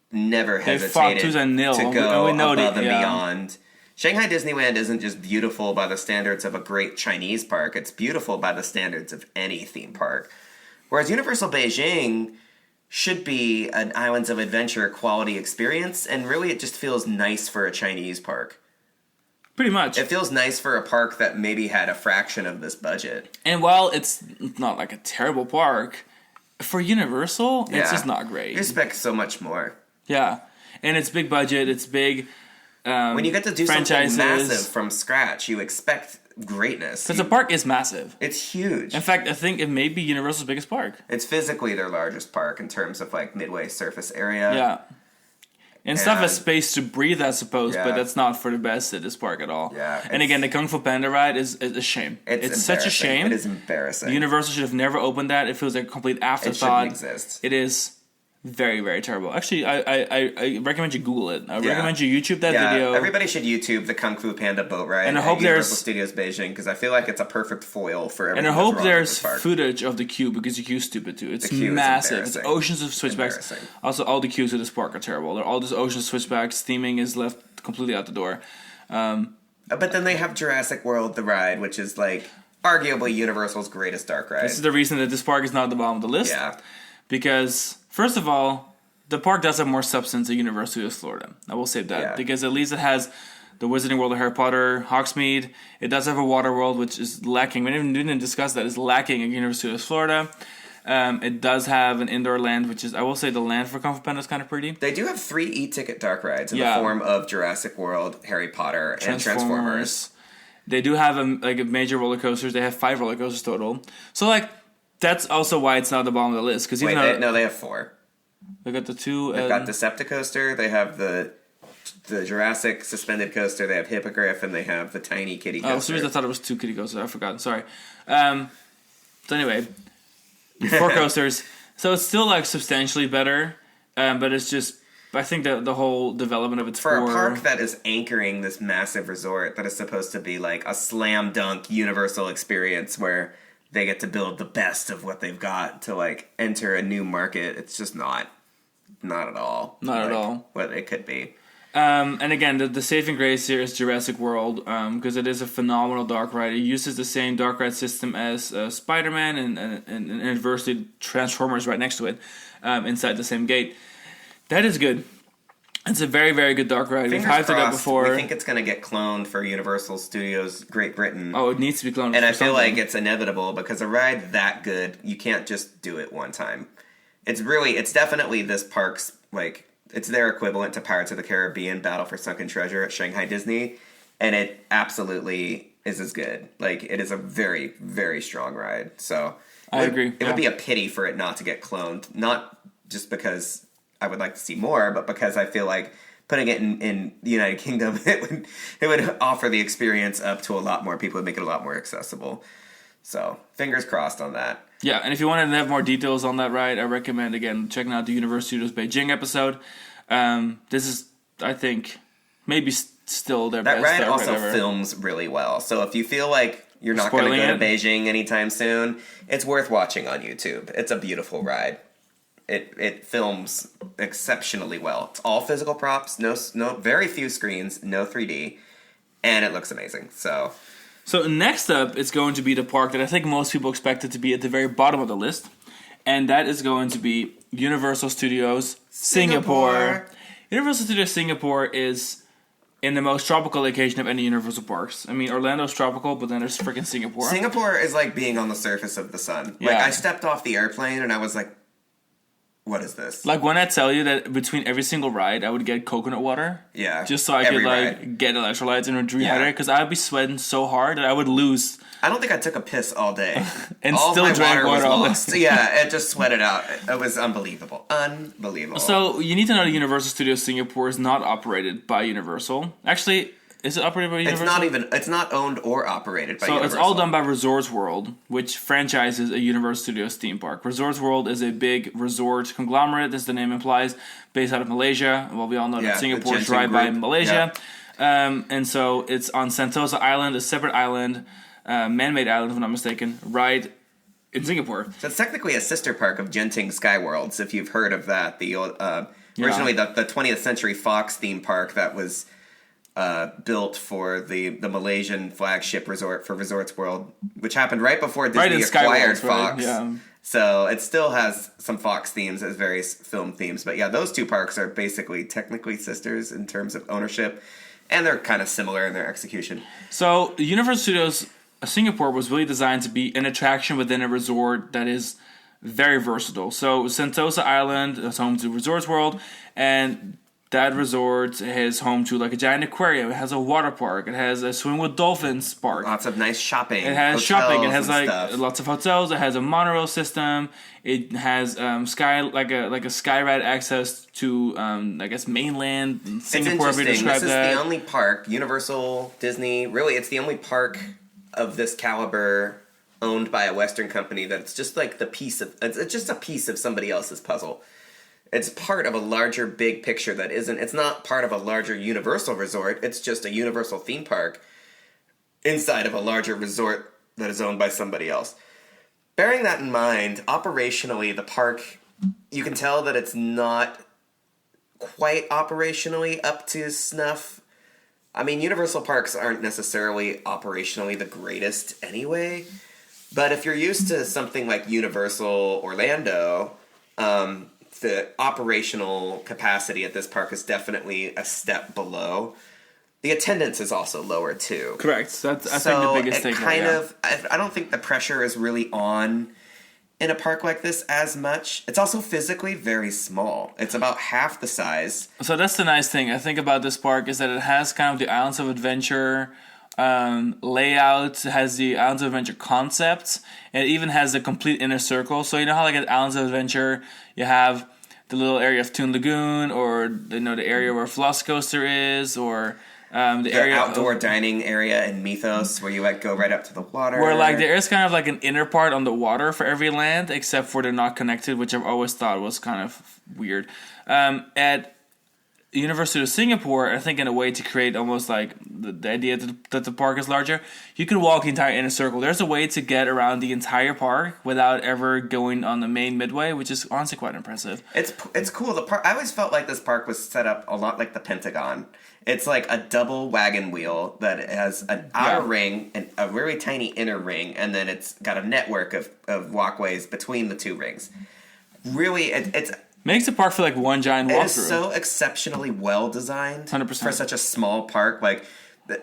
never hesitated to go above and beyond. Shanghai Disneyland isn't just beautiful by the standards of a great Chinese park. It's beautiful by the standards of any theme park. Whereas Universal Beijing should be an Islands of Adventure quality experience, and really it just feels nice for a Chinese park. Pretty much. It feels nice for a park that maybe had a fraction of this budget. And while it's not like a terrible park, for Universal, it's just not great. You expect so much more. Yeah. And it's big budget, it's big... when you get to do something massive from scratch, you expect greatness. Because the park is massive. It's huge. In fact, I think it may be Universal's biggest park. It's physically their largest park in terms of like midway surface area. Yeah. And stuff has space to breathe, I suppose, but that's not for the best at this park at all. Yeah. And again, the Kung Fu Panda ride is a shame. It's such a shame. It is embarrassing. Universal should have never opened that. It feels like a complete afterthought. It shouldn't exist. It is very, very terrible. Actually, I recommend you Google it. I recommend you YouTube that video. Everybody should YouTube the Kung Fu Panda boat ride and I hope Universal Studios Beijing, because I feel like it's a perfect foil for everything. And I hope there's footage of the queue, because the queue's stupid too. It's massive. It's oceans of switchbacks. Also, all the queues at this park are terrible. All this ocean switchbacks. Theming is left completely out the door. But then they have Jurassic World, the ride, which is like arguably Universal's greatest dark ride. This is the reason that this park is not at the bottom of the list. Yeah. Because, first of all, the park does have more substance than Universal Studios Florida. I will say that. Yeah. Because at least it has the Wizarding World of Harry Potter, Hogsmeade. It does have a water world, which is lacking. We didn't discuss that. It's lacking in Universal Studios Florida. It does have an indoor land, which is, I will say, the land for Kung Fu Panda is kind of pretty. They do have 3 e-ticket dark rides in the form of Jurassic World, Harry Potter, and Transformers. They do have a major roller coasters. They have 5 roller coasters total. So, like, that's also why it's not at the bottom of the list. They have 4. They got the 2. They've got Decepticoaster. They have the Jurassic suspended coaster. They have Hippogriff, and they have the tiny kiddie coaster. Oh, for some reason I thought it was 2 kiddie coasters. I forgot. Sorry. So anyway, 4 coasters. So it's still like substantially better, but it's just, I think that the whole development of it's for a park that is anchoring this massive resort that is supposed to be like a slam dunk Universal experience where they get to build the best of what they've got to like enter a new market. It's just not at all. Not at all what it could be. And again, the saving grace here is Jurassic World, because it is a phenomenal dark ride. It uses the same dark ride system as Spider-Man and inversely Transformers right next to it, inside the same gate. That is good. It's a very, very good dark ride. We've hyped it up before. We think it's going to get cloned for Universal Studios Great Britain. Oh, it needs to be cloned. And I feel like it's inevitable because a ride that good, you can't just do it one time. It's definitely this park's, like, it's their equivalent to Pirates of the Caribbean Battle for Sunken Treasure at Shanghai Disney. And it absolutely is as good. Like, it is a very, very strong ride. So I agree. It would be a pity for it not to get cloned. Not just because I would like to see more, but because I feel like putting it in the United Kingdom, it would offer the experience up to a lot more people, and make it a lot more accessible. So, fingers crossed on that. Yeah, and if you wanted to have more details on that ride, I recommend, again, checking out the Universal Studios Beijing episode. This is, I think, maybe still their best. That ride also films really well. So if you feel like you're not going to go to Beijing anytime soon, it's worth watching on YouTube. It's a beautiful ride. It films exceptionally well. It's all physical props, no very few screens, no 3D, and it looks amazing. So next up, it's going to be the park that I think most people expected to be at the very bottom of the list, and that is going to be Universal Studios Singapore. Universal Studios Singapore is in the most tropical location of any Universal parks. I mean, Orlando's tropical, but then there's freaking Singapore. Singapore is like being on the surface of the sun. Yeah. Like, I stepped off the airplane and I was like, what is this? Like, when I tell you that between every single ride, I would get coconut water. Yeah. Just so I could, like, get electrolytes and rehydrate. Because I would be sweating so hard that I would lose. I don't think I took a piss all day. And all still drank water all day. Yeah, it just sweated out. It was unbelievable. Unbelievable. So, you need to know that Universal Studios Singapore is not operated by Universal. Actually, is it operated by Universal? It's not owned or operated by Universal. So, it's all done by Resorts World, which franchises a Universal Studios theme park. Resorts World is a big resort conglomerate, as the name implies, based out of Malaysia. Well, we all know that Singapore is right by Malaysia. Yeah. And so, it's on Sentosa Island, a separate island, man-made island, if I'm not mistaken, right in Singapore. So it's technically a sister park of Genting Skyworlds, if you've heard of that. The old, originally the 20th Century Fox theme park that was built for the Malaysian flagship resort for Resorts World, which happened right before Disney acquired Fox. Right? Yeah. So it still has some Fox themes as various film themes. But yeah, those two parks are basically technically sisters in terms of ownership, and they're kind of similar in their execution. So Universal Studios Singapore was really designed to be an attraction within a resort that is very versatile. So Sentosa Island is home to Resorts World, and that resort is home to like a giant aquarium. It has a water park. It has a swim with dolphins park. Lots of nice shopping. It has shopping. It has like lots of hotels. It has a monorail system. It has sky like a sky ride access to I guess mainland Singapore. It's interesting. This is the only park, Universal, Disney. Really, it's the only park of this caliber owned by a Western company that it's just like it's just a piece of somebody else's puzzle. It's part of a larger big picture it's not part of a larger Universal resort. It's just a Universal theme park inside of a larger resort that is owned by somebody else. Bearing that in mind, operationally, the park, you can tell that it's not quite operationally up to snuff. I mean, Universal parks aren't necessarily operationally the greatest anyway, but if you're used to something like Universal Orlando, the operational capacity at this park is definitely a step below. The attendance is also lower too. Correct. That's I think the biggest thing. I don't think the pressure is really on in a park like this as much. It's also physically very small. It's about half the size. So that's the nice thing I think about this park is that it has kind of the Islands of Adventure layout, it has the Islands of Adventure concept, and it even has the complete inner circle. So you know how like at Islands of Adventure you have the little area of Toon Lagoon, or the area where Velocicoaster is, or the area outdoor dining area in Mythos where you like go right up to the water. Where like there is kind of like an inner part on the water for every land, except for they're not connected, which I've always thought was kind of weird. At University of Singapore, I think in a way to create almost like the idea that the park is larger, you can walk the entire inner circle. There's a way to get around the entire park without ever going on the main midway, which is honestly quite impressive. It's cool. The park, I always felt like this park was set up a lot like the Pentagon. It's like a double wagon wheel that has an outer ring and a really tiny inner ring, and then it's got a network of walkways between the two rings. Really, Makes the park feel like one giant walkthrough. It is so exceptionally well designed 100%. for such a small park. Like,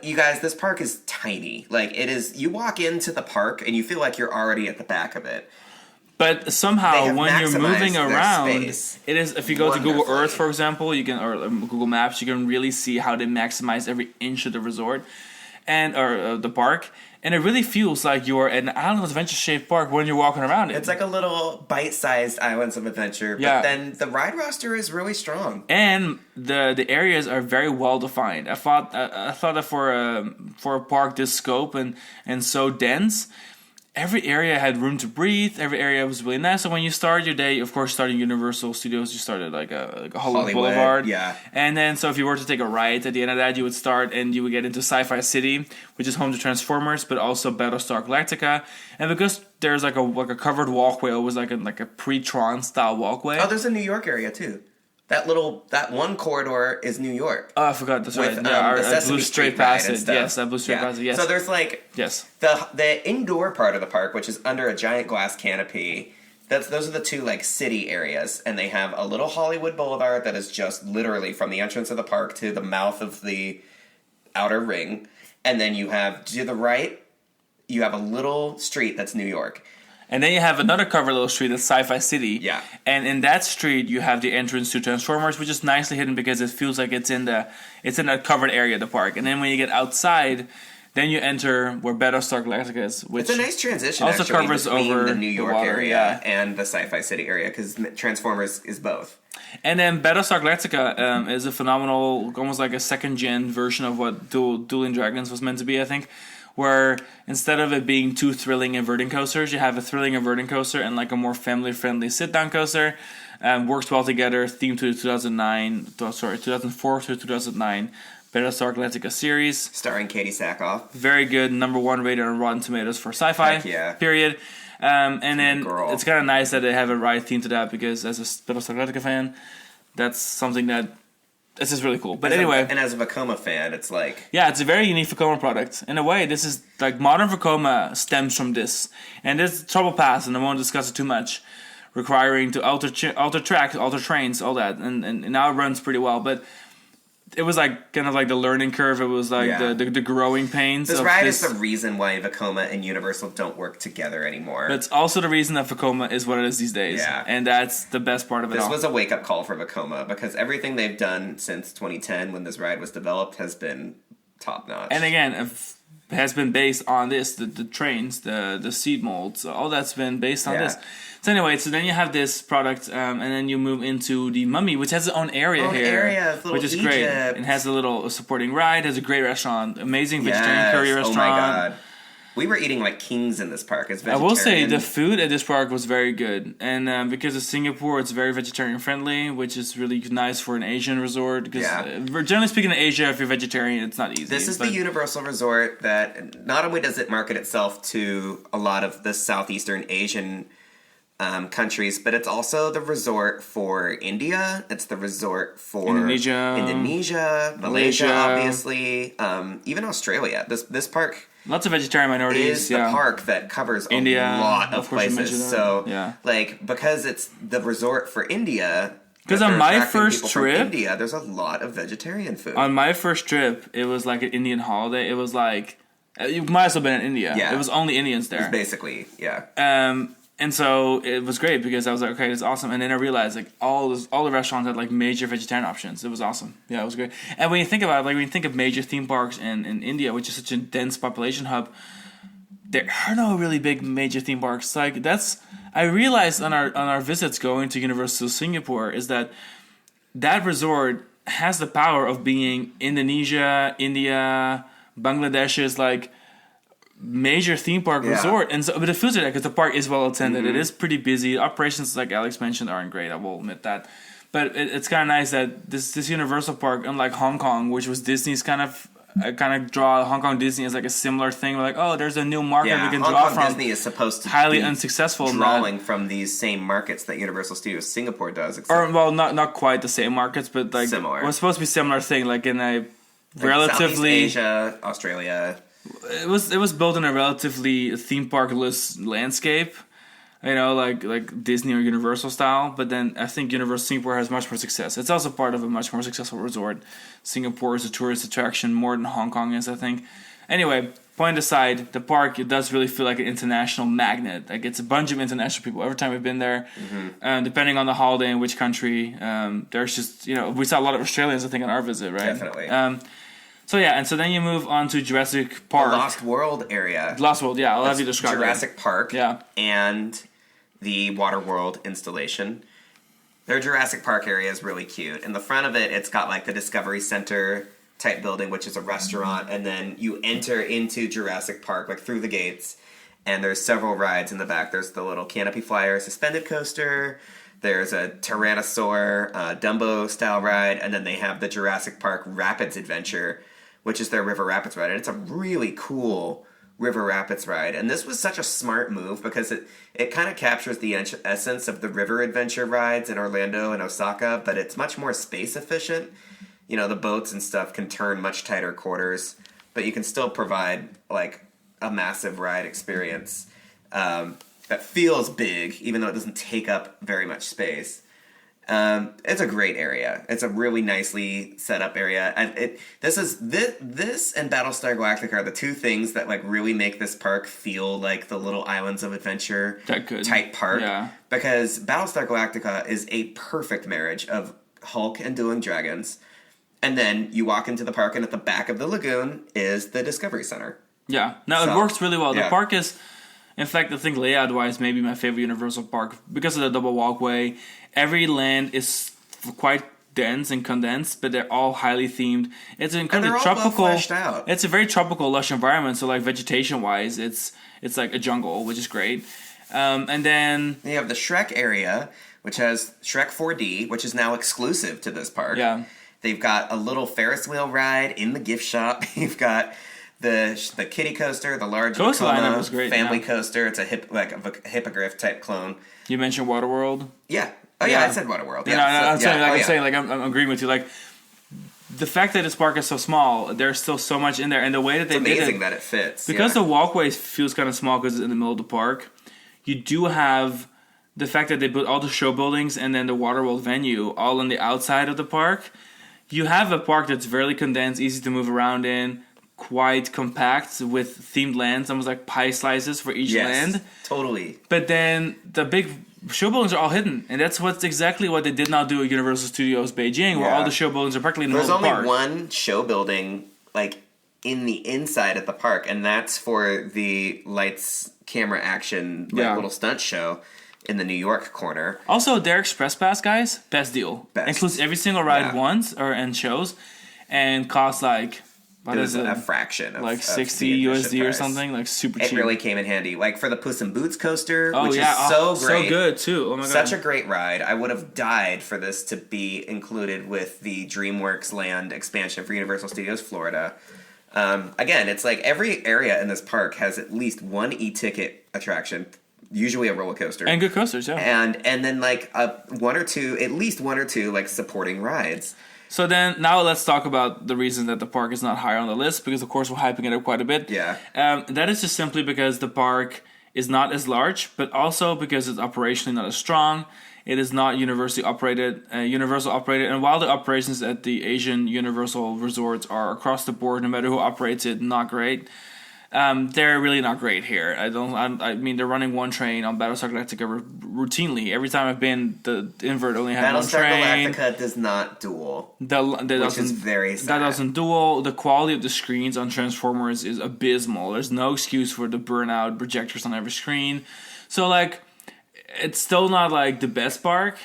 you guys, this park is tiny. Like, it is. You walk into the park and you feel like you're already at the back of it. But somehow, when you're moving around, it is. If you go to Google Earth, for example, you can, or Google Maps, you can really see how they maximize every inch of the resort or the park. And it really feels like you're an Islands of Adventure-shaped park when you're walking around it. It's like a little bite-sized Islands of Adventure, but then the ride roster is really strong. And the areas are very well-defined. I thought that for a park this scope and so dense, every area had room to breathe. Every area was really nice. So when you start your day, of course, starting Universal Studios, you started like a Hollywood Boulevard. Yeah. And then, so if you were to take a ride at the end of that, you would start and you would get into Sci-Fi City, which is home to Transformers, but also Battlestar Galactica. And because there's like a covered walkway, it was like a pre-Tron style walkway. Oh, there's a New York area too. That one corridor is New York. Oh, I forgot. That's right. I blew straight past it. Yes, I blew straight past it. Yes. So there's like the indoor part of the park, which is under a giant glass canopy. Those are the two like city areas, and they have a little Hollywood Boulevard that is just literally from the entrance of the park to the mouth of the outer ring, and then you have to the right, you have a little street that's New York. And then you have another covered little street that's Sci-Fi City. Yeah. And in that street, you have the entrance to Transformers, which is nicely hidden because it feels like it's in that covered area of the park. And then when you get outside, then you enter where Battlestar Galactica is, which it's a nice transition. Also covers over the New York water, area and the Sci-Fi City area because Transformers is both. And then Battlestar Galactica is a phenomenal, almost like a second-gen version of what Dueling Dragons was meant to be, I think. Where instead of it being two thrilling inverting coasters, you have a thrilling inverting coaster and like a more family-friendly sit-down coaster. Works well together, themed to the 2004 to 2009 Battlestar Galactica series. Starring Katie Sackhoff. Very good, #1 rated on Rotten Tomatoes for sci-fi, period. And then it's kind of nice that they have a ride themed to that because as a Battlestar Galactica fan, that's something that this is really cool. But anyway. And as a Vekoma fan, it's like... Yeah, it's a very unique Vekoma product. In a way, this is like modern Vekoma stems from this. And there's Trouble Pass, and I won't discuss it too much, requiring to alter tracks, alter trains, all that. And now it runs pretty well. But it was like kind of like the learning curve. It was like the growing pains. This ride is the reason why Vekoma and Universal don't work together anymore. But it's also the reason that Vekoma is what it is these days. Yeah. And that's the best part of it all. This was a wake-up call for Vekoma because everything they've done since 2010 when this ride was developed has been top-notch. And again, it has been based on this, the trains, the seat molds, all that's been based on this. So anyway, so then you have this product, and then you move into the Mummy, which has its own area here, which is great. It has a little supporting ride, has a great restaurant, amazing vegetarian curry restaurant. Oh my god. We were eating like kings in this park. It's vegetarian. I will say the food at this park was very good, and because of Singapore, it's very vegetarian friendly, which is really nice for an Asian resort. Because generally speaking, in Asia, if you're vegetarian, it's not easy. This is the Universal resort that not only does it market itself to a lot of the Southeastern Asian countries, but it's also the resort for India. It's the resort for Indonesia, Malaysia, obviously, even Australia. This park. Lots of vegetarian minorities. Is the park that covers India, a lot of places. So, like, because it's the resort for India. Because on my first trip, India, there's a lot of vegetarian food. On my first trip, it was like an Indian holiday. It was like you might as well have been in India. Yeah. It was only Indians there. It was basically, and so it was great because I was like, okay, it's awesome. And then I realized like all the restaurants had like major vegetarian options. It was awesome. Yeah, it was great. And when you think about it, like when you think of major theme parks in India, which is such a dense population hub, there are no really big major theme parks. Like I realized on our visits going to Universal Singapore is that resort has the power of being Indonesia, India, Bangladesh's like major theme park resort, and so but it feels like that because the park is well attended. It is pretty busy. Operations, like Alex mentioned, aren't great. I will admit that, but it's kind of nice that this Universal park, unlike Hong Kong, which was Disney's kind of draw Hong Kong Disney as like a similar thing. We're like, oh, there's a new market we can Hong draw Kong from. Disney is supposed to highly be unsuccessful drawing from these same markets that Universal Studios Singapore does. Not quite the same markets, but like similar. It was supposed to be similar thing, like in a like relatively Southeast Asia, Australia. It was built in a relatively theme park-less landscape. like Disney or Universal style. But then I think Universal Singapore has much more success. It's also part of a much more successful resort. Singapore is a tourist attraction more than Hong Kong is, I think. Anyway, point aside, the park, it does really feel like an international magnet. Like, it's a bunch of international people every time we've been there. Depending on the holiday in which country, there's just, we saw a lot of Australians, I think, on our visit, right? Definitely. So then you move on to Jurassic Park. The Lost World area. Lost World, yeah. I'll have you describe Jurassic Park. Yeah. And the Water World installation. Their Jurassic Park area is really cute. In the front of it, it's got like the Discovery Center type building, which is a restaurant, and then you enter into Jurassic Park, like through the gates, and there's several rides in the back. There's the little Canopy Flyer suspended coaster, there's a Tyrannosaur Dumbo-style ride, and then they have the Jurassic Park Rapids Adventure, which is their River Rapids ride, and it's a really cool River Rapids ride. And this was such a smart move because it kind of captures the essence of the river adventure rides in Orlando and Osaka, but it's much more space efficient. The boats and stuff can turn much tighter quarters, but you can still provide like a massive ride experience that feels big, even though it doesn't take up very much space. It's a great area. It's a really nicely set up area, and this and Battlestar Galactica are the two things that like really make this park feel like the Little Islands of Adventure type park. Yeah. Because Battlestar Galactica is a perfect marriage of Hulk and Dueling Dragons. And then you walk into the park, and at the back of the lagoon is the Discovery Center. Yeah. No, it works really well. The park is, in fact, I think layout-wise, maybe my favorite Universal park because of the double walkway. Every land is quite dense and condensed, but they're all highly themed. It's an incredibly tropical. Well fleshed out. It's a very tropical, lush environment. So, like vegetation-wise, it's like a jungle, which is great. And then you have the Shrek area, which has Shrek 4D, which is now exclusive to this park. Yeah. They've got a little Ferris wheel ride in the gift shop. You've got the kiddie coaster, the large family coaster. It's a hippogriff type clone. You mentioned Waterworld. Yeah. Oh yeah, I said Waterworld. Yeah. I'm agreeing with you. Like the fact that this park is so small, there's still so much in there, and the way that they did it. It's amazing that it fits because the walkway feels kind of small because it's in the middle of the park. You do have the fact that they put all the show buildings and then the Waterworld venue all on the outside of the park. You have a park that's very condensed, easy to move around in, quite compact with themed lands, almost like pie slices for each land. Totally. But then the big show buildings are all hidden, and that's exactly what they did not do at Universal Studios Beijing, where all the show buildings are practically in the middle of the park. There's only one show building like in the inside at the park, and that's for the lights, camera, action, little stunt show. In the New York corner. Also, their Express Pass, guys, best deal. Includes every single ride once and shows, and costs like a fraction of like 60 USD or something, like super cheap. It really came in handy. Like for the Puss in Boots coaster, which is so great, so good too. Oh my god, such a great ride. I would have died for this to be included with the DreamWorks Land expansion for Universal Studios Florida. Again, it's like every area in this park has at least one e-ticket attraction. Usually a roller coaster. And good coasters, yeah. And then like at least one or two like supporting rides. So then now let's talk about the reason that the park is not higher on the list, because of course we're hyping it up quite a bit. Yeah. That is just simply because the park is not as large, but also because it's operationally not as strong. It is not Universal operated, and while the operations at the Asian Universal resorts are across the board, no matter who operates it, not great. They're really not great here. I mean, they're running one train on Battlestar Galactica routinely. Every time I've been, the invert only had one train. Battlestar Galactica does not duel, which is very sad. That doesn't duel. The quality of the screens on Transformers is abysmal. There's no excuse for the burnout projectors on every screen. So, like, it's still not, like, the best park.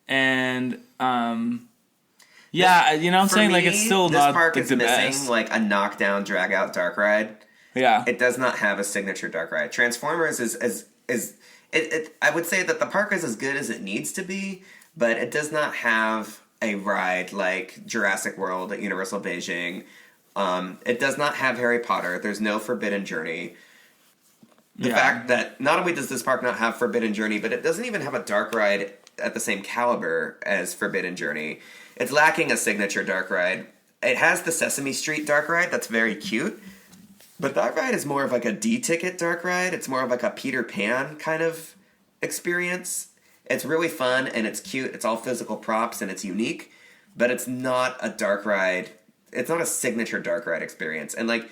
And, yeah, you know what I'm saying? Like, it's still not the best. This park is missing, like, a knockdown, drag-out dark ride. Yeah, it does not have a signature dark ride. Transformers is I would say that the park is as good as it needs to be, but it does not have a ride like Jurassic World at Universal Beijing. It does not have Harry Potter. There's no Forbidden Journey. The fact that not only does this park not have Forbidden Journey, but it doesn't even have a dark ride at the same caliber as Forbidden Journey. It's lacking a signature dark ride. It has the Sesame Street dark ride that's very cute. But that ride is more of like a D-ticket dark ride. It's more of like a Peter Pan kind of experience. It's really fun and it's cute. It's all physical props and it's unique, but it's not a dark ride. It's not a signature dark ride experience. And like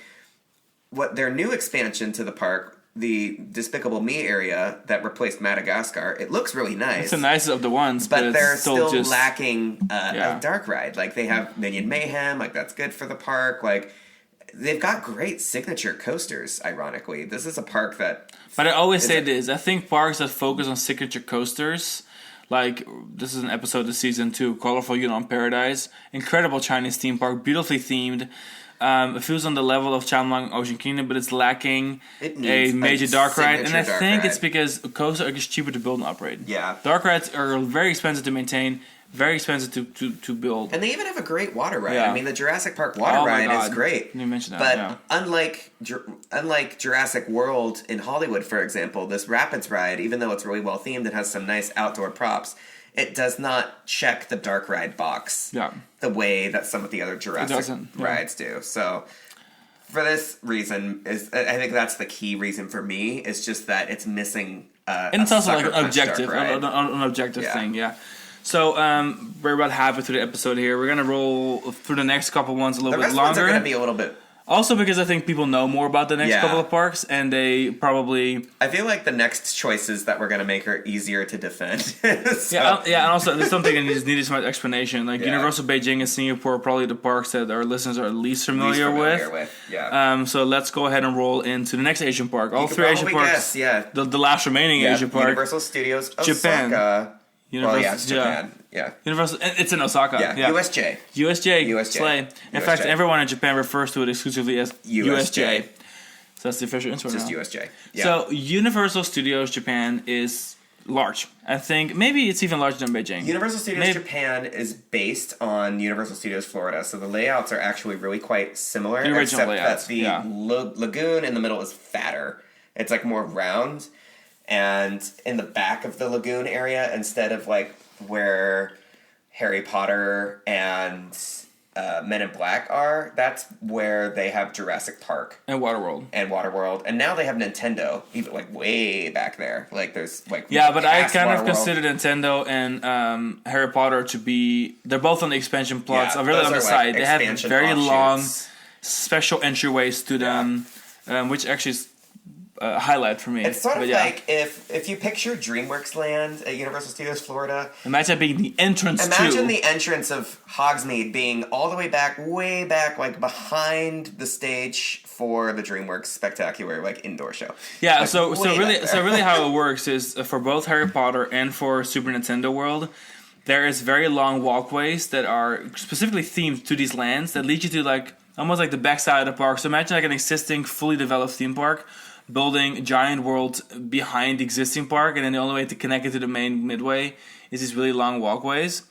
what their new expansion to the park, the Despicable Me area that replaced Madagascar, it looks really nice. It's the nicest of the ones, but they're it's still just lacking a dark ride. Like they have Minion Mayhem, like that's good for the park. Like they've got great signature coasters. Ironically, this is a park that. But I always say this: I think parks that focus on signature coasters, like this is an episode of season 2, Colorful Yunnan Paradise, incredible Chinese theme park, beautifully themed. It feels on the level of Chimelong Ocean Kingdom, but it's lacking a major dark ride. And I think it's because coasters are just cheaper to build and operate. Yeah. Dark rides are very expensive to maintain, very expensive to build. And they even have a great water ride. Yeah. I mean, the Jurassic Park water ride is great. You mentioned that, but unlike Jurassic World in Hollywood, for example, this Rapids ride, even though it's really well themed and has some nice outdoor props, it does not check the dark ride box the way that some of the other Jurassic rides do. So for this reason, I think that's the key reason for me, is just that it's missing and it's also like an objective thing, So we're about halfway through the episode here. We're going to roll through the next couple ones a little bit longer. The rest ones are going to be a little bit... Also because I think people know more about the next couple of parks, and they probably... I feel like the next choices that we're going to make are easier to defend. So. And also there's something that needed some explanation. Like Universal Beijing and Singapore are probably the parks that our listeners are least familiar with. So let's go ahead and roll into the next Asian park. All three Asian parks. The last remaining Asian park. Universal Studios Osaka. Japan. It's Japan. Universal. It's in Osaka. USJ. Slay. In fact, everyone in Japan refers to it exclusively as USJ. So that's the official intro now. Just USJ. Yeah. So Universal Studios Japan is large. I think maybe it's even larger than Beijing. Universal Studios Japan is based on Universal Studios Florida, so the layouts are actually really quite similar. The original layouts. That the lagoon in the middle is fatter. It's like more round. And in the back of the lagoon area, instead of like where Harry Potter and Men in Black are, that's where they have Jurassic Park and Waterworld. And now they have Nintendo, even like way back there. Like there's like but I kind of consider Nintendo and Harry Potter to be, they're both on the expansion plots. Really on the side. They have very long special entryways to them, which actually is highlight for me. It's sort of like if you picture DreamWorks Land at Universal Studios Florida. Imagine being the entrance the entrance of Hogsmeade being all the way back, like behind the stage for the DreamWorks Spectacular, like indoor show. Yeah, like, so really how it works is for both Harry Potter and for Super Nintendo World, there is very long walkways that are specifically themed to these lands that lead you to like almost like the backside of the park. So imagine like an existing fully developed theme park, building giant worlds behind the existing park, and then the only way to connect it to the main midway is these really long walkways.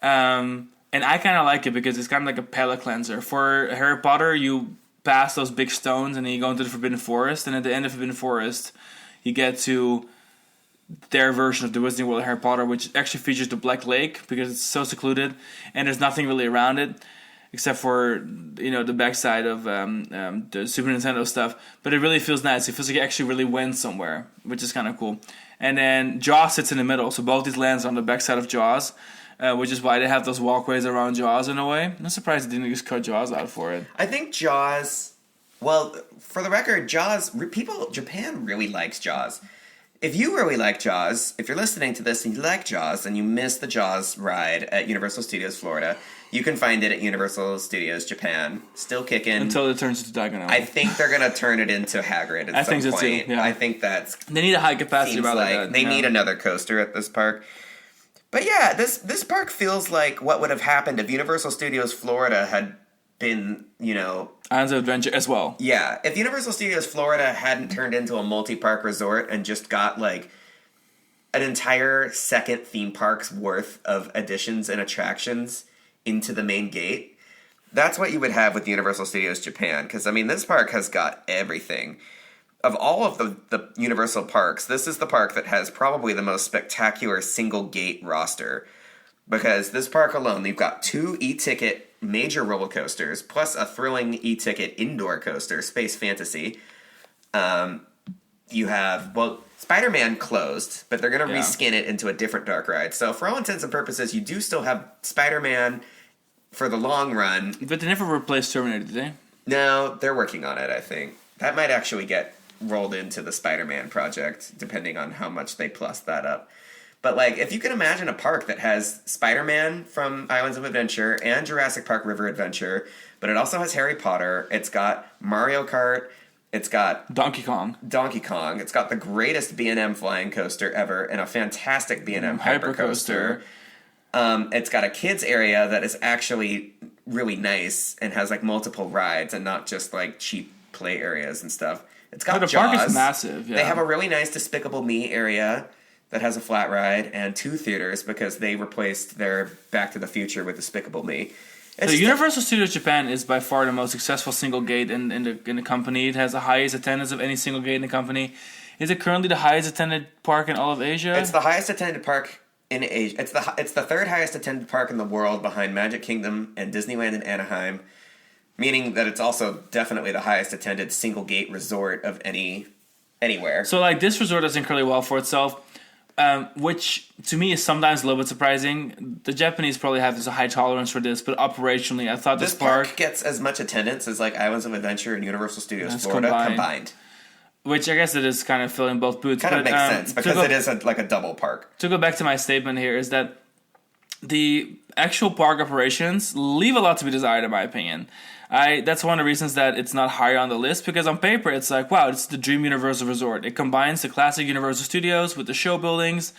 And I kind of like it because it's kind of like a palate cleanser. For Harry Potter, you pass those big stones and then you go into the Forbidden Forest, and at the end of Forbidden Forest, you get to their version of the Wizarding World of Harry Potter, which actually features the Black Lake because it's so secluded and there's nothing really around it, except for the backside of the Super Nintendo stuff. But it really feels nice. It feels like you actually really went somewhere, which is kind of cool. And then Jaws sits in the middle, so both these lands are on the backside of Jaws, which is why they have those walkways around Jaws in a way. I'm surprised they didn't just cut Jaws out for it. I think Jaws... Well, for the record, Japan really likes Jaws. If you really like Jaws, if you're listening to this and you like Jaws and you missed the Jaws ride at Universal Studios Florida, you can find it at Universal Studios Japan. Still kicking. Until it turns into Diagon Alley. I think they're going to turn it into Hagrid at some point. Too, yeah. I think that's... They need a high capacity about that. They need another coaster at this park. But yeah, this park feels like what would have happened if Universal Studios Florida had been, Islands of Adventure as well. Yeah. If Universal Studios Florida hadn't turned into a multi-park resort and just got, like, an entire second theme park's worth of additions and attractions into the main gate, that's what you would have with Universal Studios Japan. Because, I mean, this park has got everything. Of all of the Universal parks, this is the park that has probably the most spectacular single-gate roster. Because this park alone, they've got 2 e-ticket major roller coasters, plus a thrilling e-ticket indoor coaster, Space Fantasy. you have, Spider-Man closed, but they're going to reskin it into a different dark ride. So for all intents and purposes, you do still have Spider-Man for the long run. But they never replaced Terminator, did they? No, they're working on it, I think. That might actually get rolled into the Spider-Man project, depending on how much they plus that up. But, like, if you can imagine a park that has Spider-Man from Islands of Adventure and Jurassic Park River Adventure, but it also has Harry Potter, it's got Mario Kart, it's got Donkey Kong. It's got the greatest B&M flying coaster ever and a fantastic B&M hypercoaster. It's got a kids area that is actually really nice and has like multiple rides and not just like cheap play areas and stuff. It's got the Jaws. Park is massive. Yeah. They have a really nice Despicable Me area that has a flat ride and 2 theaters because they replaced their Back to the Future with Despicable Me. The Universal Studios Japan is by far the most successful single gate in the company. It has the highest attendance of any single gate in the company. Is it currently the highest attended park in all of Asia? It's the highest attended park in Asia. It's the third highest attended park in the world behind Magic Kingdom and Disneyland in Anaheim, meaning that it's also definitely the highest attended single gate resort of anywhere. So like this resort does incredibly well for itself. Which to me is sometimes a little bit surprising. The Japanese probably have this high tolerance for this, but operationally, I thought this park gets as much attendance as like Islands of Adventure and Universal Studios Florida combined. Which I guess it is kind of filling both boots. Kind of makes sense because it is like a double park. To go back to my statement here is that the actual park operations leave a lot to be desired, in my opinion. That's one of the reasons that it's not higher on the list, because on paper it's like, wow, it's the dream Universal Resort. It combines the classic Universal Studios with the show buildings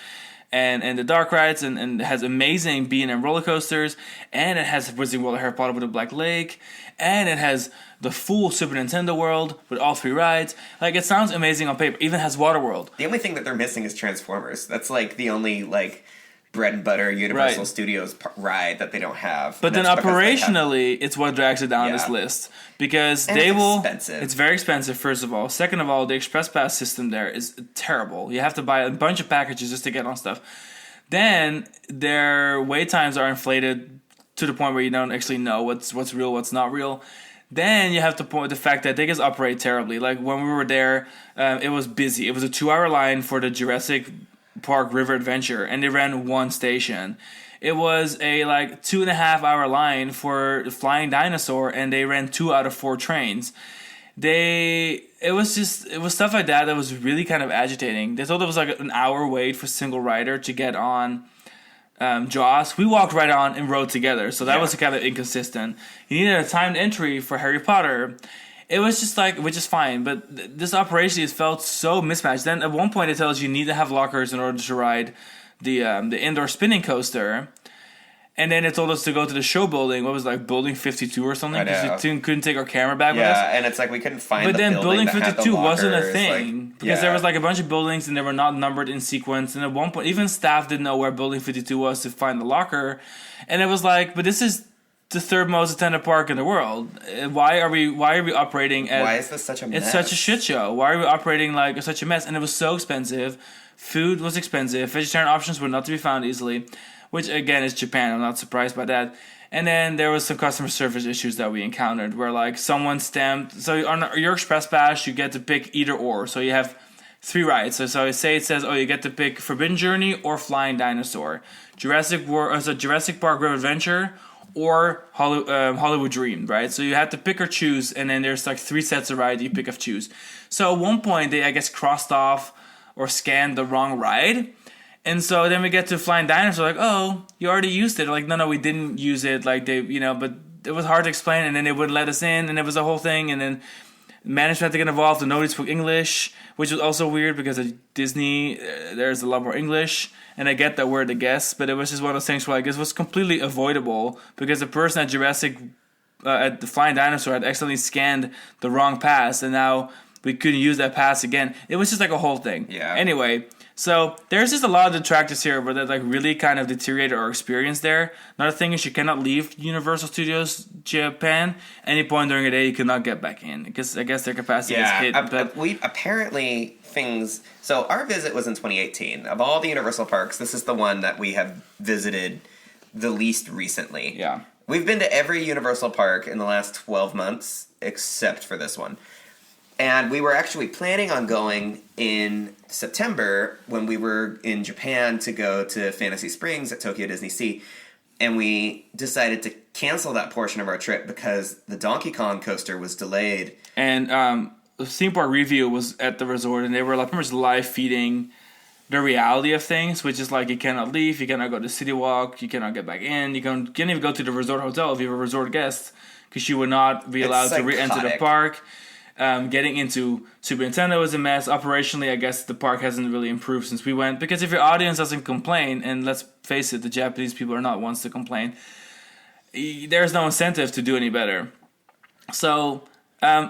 and the dark rides, and it has amazing B&M roller coasters, and it has Wizarding World of Harry Potter with the Black Lake, and it has the full Super Nintendo world with all 3 rides. Like, it sounds amazing on paper. Even has Waterworld. The only thing that they're missing is Transformers. That's like the only like bread and butter Universal Studios ride that they don't have. But then operationally, it's what drags it down this list. Because expensive. It's very expensive, first of all. Second of all, the Express Pass system there is terrible. You have to buy a bunch of packages just to get on stuff. Then their wait times are inflated to the point where you don't actually know what's real, what's not real. Then you have to point the fact that they just operate terribly. Like when we were there, it was busy. It was a 2-hour line for the Jurassic Park River Adventure, and they ran 1 station. It was a like 2.5-hour line for Flying Dinosaur, and they ran 2 out of 4 trains. It was stuff like that was really kind of agitating. They told it was like an hour wait for single rider to get on Jaws. We walked right on and rode together, so that was kind of inconsistent. You needed a timed entry for Harry Potter. It was just like, which is fine, but this operation has felt so mismatched. Then at one point it tells you need to have lockers in order to ride the indoor spinning coaster. And then it told us to go to the show building. What was it, like Building 52 or something? Because we couldn't take our camera back with us. Yeah, and it's like we couldn't find but the then building Building 52 wasn't a thing. Like, because there was like a bunch of buildings and they were not numbered in sequence. And at one point, even staff didn't know where Building 52 was to find the locker. And it was like, but this is the 3rd most attended park in the world. Why are we operating at... Why is this such a mess? It's such a shit show. Why are we operating like such a mess? And it was so expensive. Food was expensive. Vegetarian options were not to be found easily. Which, again, is Japan. I'm not surprised by that. And then there was some customer service issues that we encountered where, like, someone stamped... So on your Express Pass, you get to pick either or. So you have 3 rides. So it says, you get to pick Forbidden Journey or Flying Dinosaur. Jurassic Park River Adventure or Hollywood Dream, right? So you have to pick or choose, and then there's, like, 3 sets of rides you pick or choose. So at one point, they, I guess, crossed off or scanned the wrong ride. And so then we get to Flying Dinosaur, like, oh, you already used it. Like, no, we didn't use it. Like, but it was hard to explain. And then they wouldn't let us in, and it was a whole thing. And then management had to get involved, and nobody spoke English, which was also weird because at Disney, there's a lot more English. And I get that we're the guests, but it was just one of those things where, like, this was completely avoidable because the person at at the Flying Dinosaur had accidentally scanned the wrong pass, and now we couldn't use that pass again. It was just like a whole thing. Yeah. Anyway... So there's just a lot of detractors here where that like really kind of deteriorated our experience there. Another thing is you cannot leave Universal Studios Japan any point during the day. You cannot get back in because I guess their capacity is hit. But we apparently things. So our visit was in 2018. Of all the Universal parks, this is the one that we have visited the least recently. Yeah, we've been to every Universal park in the last 12 months except for this one. And we were actually planning on going in September when we were in Japan to go to Fantasy Springs at Tokyo Disney Sea. And we decided to cancel that portion of our trip because the Donkey Kong coaster was delayed. And the theme park review was at the resort, and they were like pretty much live feeding the reality of things, which is like you cannot leave, you cannot go to City Walk, you cannot get back in, you can't even go to the resort hotel if you're a resort guest, because you would not be allowed to re-enter the park. Getting into Super Nintendo is a mess. Operationally, I guess the park hasn't really improved since we went, because if your audience doesn't complain, and let's face it, the Japanese people are not ones to complain, there's no incentive to do any better. So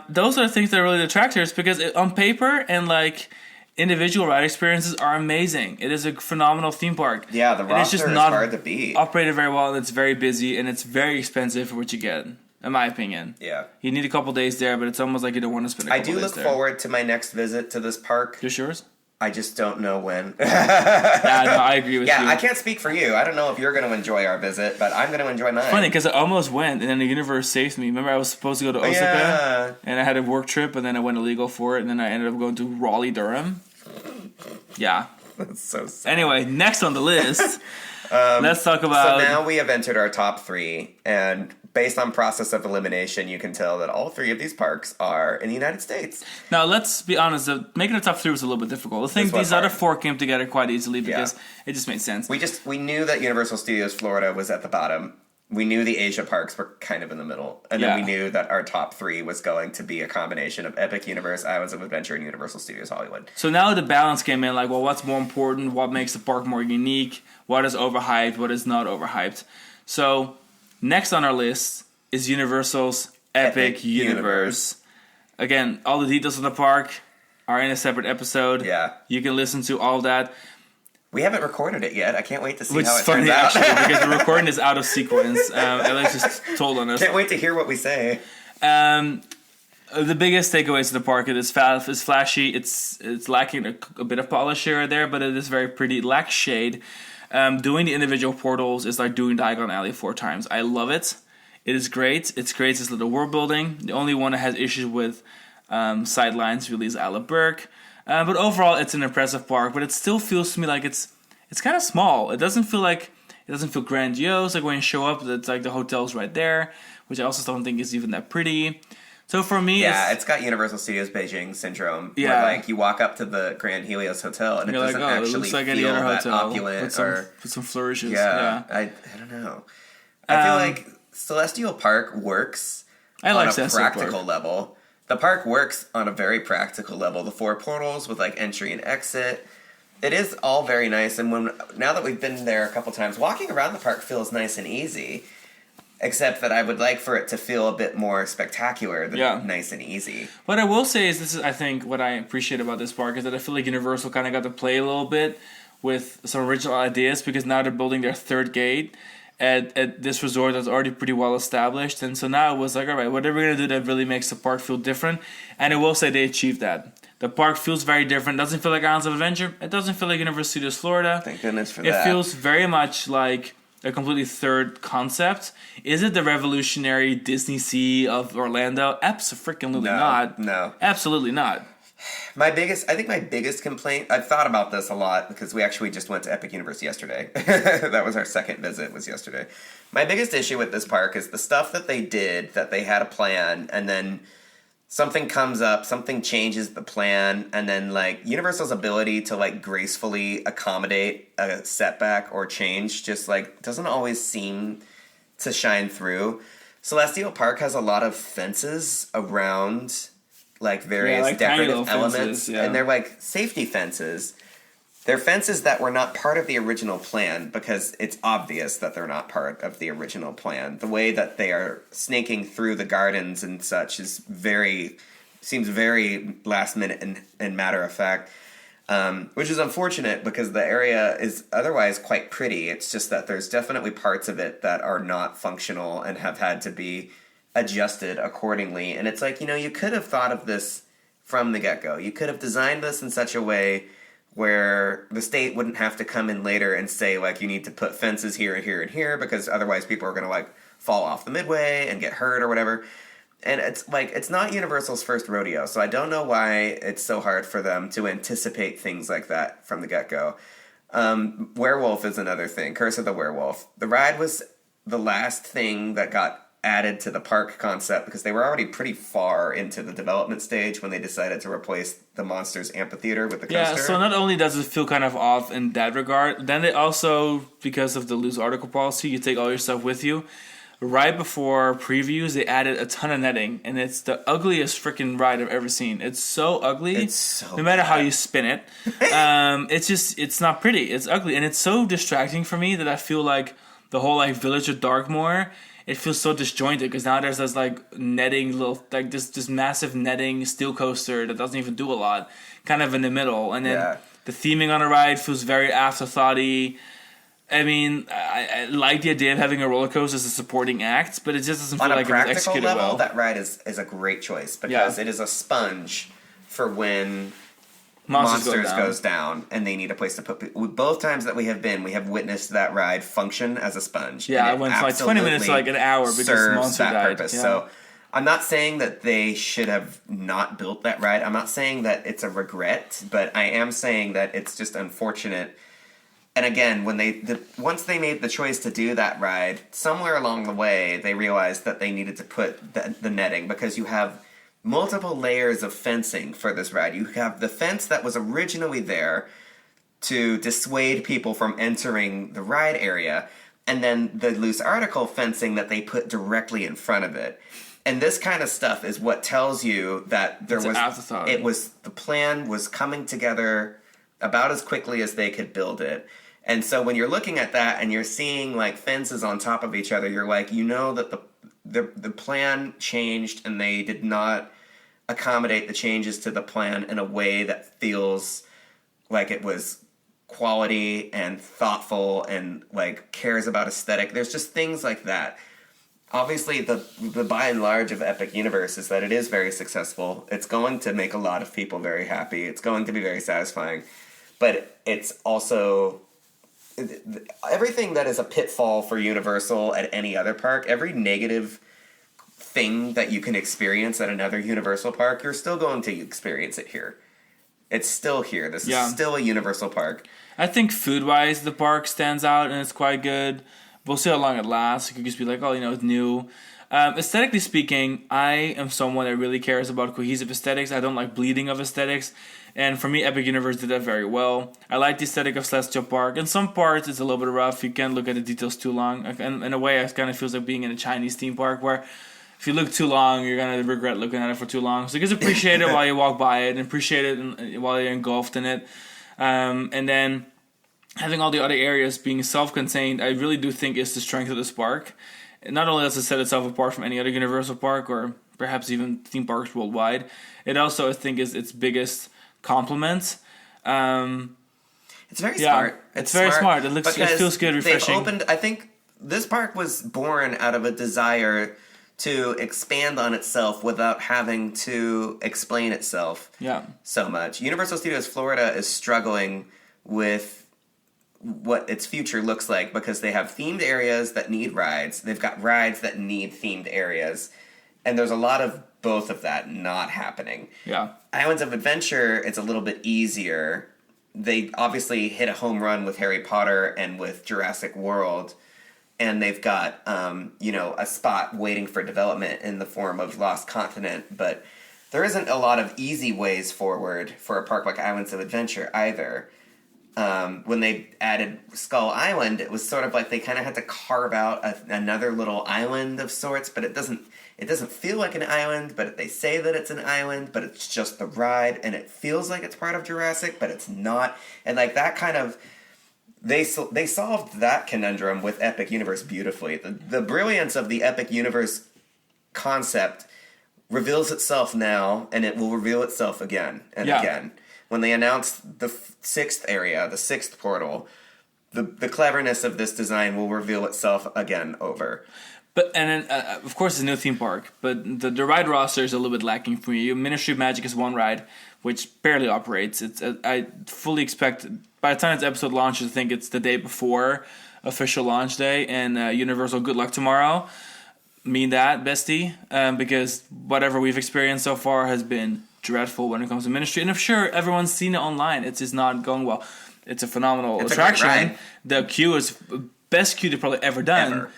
those are the things that are really detractors, because on paper and like individual ride experiences are amazing. It is a phenomenal theme park. Yeah, the roster is hard to beat. Operated very well, and it's very busy, and it's very expensive for what you get, in my opinion. Yeah. You need a couple days there, but it's almost like you don't want to spend a couple days there. I do look forward to my next visit to this park. Just yours? I just don't know when. Yeah, no, I agree with you. Yeah, I can't speak for you. I don't know if you're going to enjoy our visit, but I'm going to enjoy mine. It's funny, because I almost went, and then the universe saved me. Remember, I was supposed to go to Osaka, and I had a work trip, and then I went illegal for it, and then I ended up going to Raleigh-Durham. Yeah. That's so sad. Anyway, next on the list, let's talk about... So now we have entered our top 3, and based on process of elimination, you can tell that all 3 of these parks are in the United States. Now, let's be honest, making the top 3 was a little bit difficult. I think these other 4 came together quite easily because it just made sense. We knew that Universal Studios Florida was at the bottom. We knew the Asia parks were kind of in the middle. And then we knew that our top 3 was going to be a combination of Epic Universe, Islands of Adventure, and Universal Studios Hollywood. So now the balance came in, like, well, what's more important? What makes the park more unique? What is overhyped? What is not overhyped? So next on our list is Universal's Epic Universe. Again, all the details of the park are in a separate episode. Yeah. You can listen to all that. We haven't recorded it yet. I can't wait to see Which how is it funny, turns out. actually, because the recording is out of sequence. Alex just told on us. Can't wait to hear what we say. The biggest takeaways of the park, it is flashy. It's lacking a bit of polish here or there, but it is very pretty. It lacks shade. Doing the individual portals is like doing Diagon Alley 4 times. I love it. It is great. It's great. It's little world building. The only one that has issues with sidelines really is Ala Burke. But overall, it's an impressive park. But it still feels to me like it's kind of small. It doesn't feel grandiose. Like when you show up, it's like the hotel's right there, which I also don't think is even that pretty. So for me, it's got Universal Studios Beijing syndrome. Yeah, where like you walk up to the Grand Helios Hotel and it doesn't actually feel any other that hotel opulent with some flourishes. Yeah. I don't know. I feel like Celestial Park works on a practical level. The park works on a very practical level. The 4 portals with like entry and exit. It is all very nice. And now that we've been there a couple times, walking around the park feels nice and easy. Except that I would like for it to feel a bit more spectacular than nice and easy. What I will say is, I think, what I appreciate about this park is that I feel like Universal kind of got to play a little bit with some original ideas, because now they're building their 3rd gate at this resort that's already pretty well established. And so now it was like, all right, what are we going to do that really makes the park feel different? And I will say they achieved that. The park feels very different. It doesn't feel like Islands of Adventure. It doesn't feel like Universal Studios Florida. Thank goodness for that. It feels very much like a completely 3rd concept. Is it the revolutionary Disney Sea of Orlando? Absolutely not. No. Absolutely not. I think my biggest complaint, I've thought about this a lot because we actually just went to Epic Universe yesterday. That was our second visit, was yesterday. My biggest issue with this park is the stuff that they did, that they had a plan, and then something comes up, something changes the plan, and then like Universal's ability to like gracefully accommodate a setback or change just like doesn't always seem to shine through. Celestial Park has a lot of fences around like various decorative elements, and they're like safety fences. They're fences that were not part of the original plan because it's obvious that they're not part of the original plan. The way that they are snaking through the gardens and such seems very last minute and matter of fact, which is unfortunate because the area is otherwise quite pretty. It's just that there's definitely parts of it that are not functional and have had to be adjusted accordingly. And it's like, you could have thought of this from the get-go. You could have designed this in such a way where the state wouldn't have to come in later and say, like, you need to put fences here and here and here because otherwise people are going to, like, fall off the midway and get hurt or whatever. and it's like, it's not Universal's first rodeo, so I don't know why it's so hard for them to anticipate things like that from the get-go. Werewolf is another thing. Curse of the Werewolf. The ride was the last thing that got added to the park concept because they were already pretty far into the development stage when they decided to replace the Monsters Amphitheater with the coaster. Yeah, so not only does it feel kind of off in that regard, then they also, because of the loose article policy, you take all your stuff with you. Right before previews, they added a ton of netting, and it's the ugliest freaking ride I've ever seen. It's so ugly. It's so no matter bad. how you spin it. It's not pretty. It's ugly, and it's so distracting for me that I feel like the whole like Village of Darkmoor, it feels so disjointed because now there's this like netting little like this massive netting steel coaster that doesn't even do a lot, kind of in the middle, and then the theming on the ride feels very afterthoughty. I mean, I like the idea of having a roller coaster as a supporting act, but it just doesn't feel like it was executed level, well. that ride is a great choice because it is a sponge for when Monsters goes down and they need a place to put people. Both times that we have witnessed that ride function as a sponge. Yeah, I went from like 20 minutes to like an hour because Monster died. Purpose. Yeah. So I'm not saying that they should have not built that ride. I'm not saying that it's a regret, but I am saying that it's just unfortunate. And again, when once they made the choice to do that ride, somewhere along the way, they realized that they needed to put the netting because you have multiple layers of fencing for this ride. You have the fence that was originally there to dissuade people from entering the ride area, and then the loose article fencing that they put directly in front of it. And this kind of stuff is what tells you that the plan was coming together about as quickly as they could build it. And so when you're looking at that and you're seeing like fences on top of each other, you're like, you know that the plan changed and they did not accommodate the changes to the plan in a way that feels like it was quality and thoughtful and like cares about aesthetic. There's just things like that. Obviously, the by and large of Epic Universe is that it is very successful. It's going to make a lot of people very happy. It's going to be very satisfying. But it's also everything that is a pitfall for Universal at any other park, every negative thing that you can experience at another Universal park, you're still going to experience it here. It's still here. This is still a Universal park. I think food-wise, the park stands out and it's quite good. We'll see how long it lasts. It could just be like, it's new. Aesthetically speaking, I am someone that really cares about cohesive aesthetics. I don't like bleeding of aesthetics. And for me, Epic Universe did that very well. I like the aesthetic of Celestial Park. In some parts, it's a little bit rough. You can't look at the details too long. And in a way, it kind of feels like being in a Chinese theme park where if you look too long, you're going to regret looking at it for too long. So just appreciate it while you walk by it and appreciate it while you're engulfed in it. And then having all the other areas being self-contained, I really do think is the strength of this park. Not only does it set itself apart from any other Universal park or perhaps even theme parks worldwide, it also, I think, is its biggest compliment. It's very smart. It's very smart. It feels good, refreshing. I think this park was born out of a desire to expand on itself without having to explain itself so much. Universal Studios Florida is struggling with what its future looks like because they have themed areas that need rides. They've got rides that need themed areas. And there's a lot of both of that not happening. Yeah. Islands of Adventure, it's a little bit easier. They obviously hit a home run with Harry Potter and with Jurassic World. And they've got, a spot waiting for development in the form of Lost Continent. But there isn't a lot of easy ways forward for a park like Islands of Adventure either. When they added Skull Island, it was sort of like they kind of had to carve out another little island of sorts, but it doesn't feel like an island, but they say that it's an island, but it's just the ride, and it feels like it's part of Jurassic, but it's not. And like that kind of, they solved that conundrum with Epic Universe beautifully. The brilliance of the Epic Universe concept reveals itself now, and it will reveal itself again and again. When they announced the sixth area, the sixth portal, the cleverness of this design will reveal itself again over. But of course, it's a new theme park, but the ride roster is a little bit lacking for you. Ministry of Magic is one ride, which barely operates. I fully expect by the time this episode launches, I think it's the day before official launch day, and Universal, good luck tomorrow. mean that, bestie, because whatever we've experienced so far has been dreadful when it comes to Ministry. And I'm sure everyone's seen it online. It's just not going well. It's a phenomenal attraction. The queue is the best queue they've probably ever done. Ever.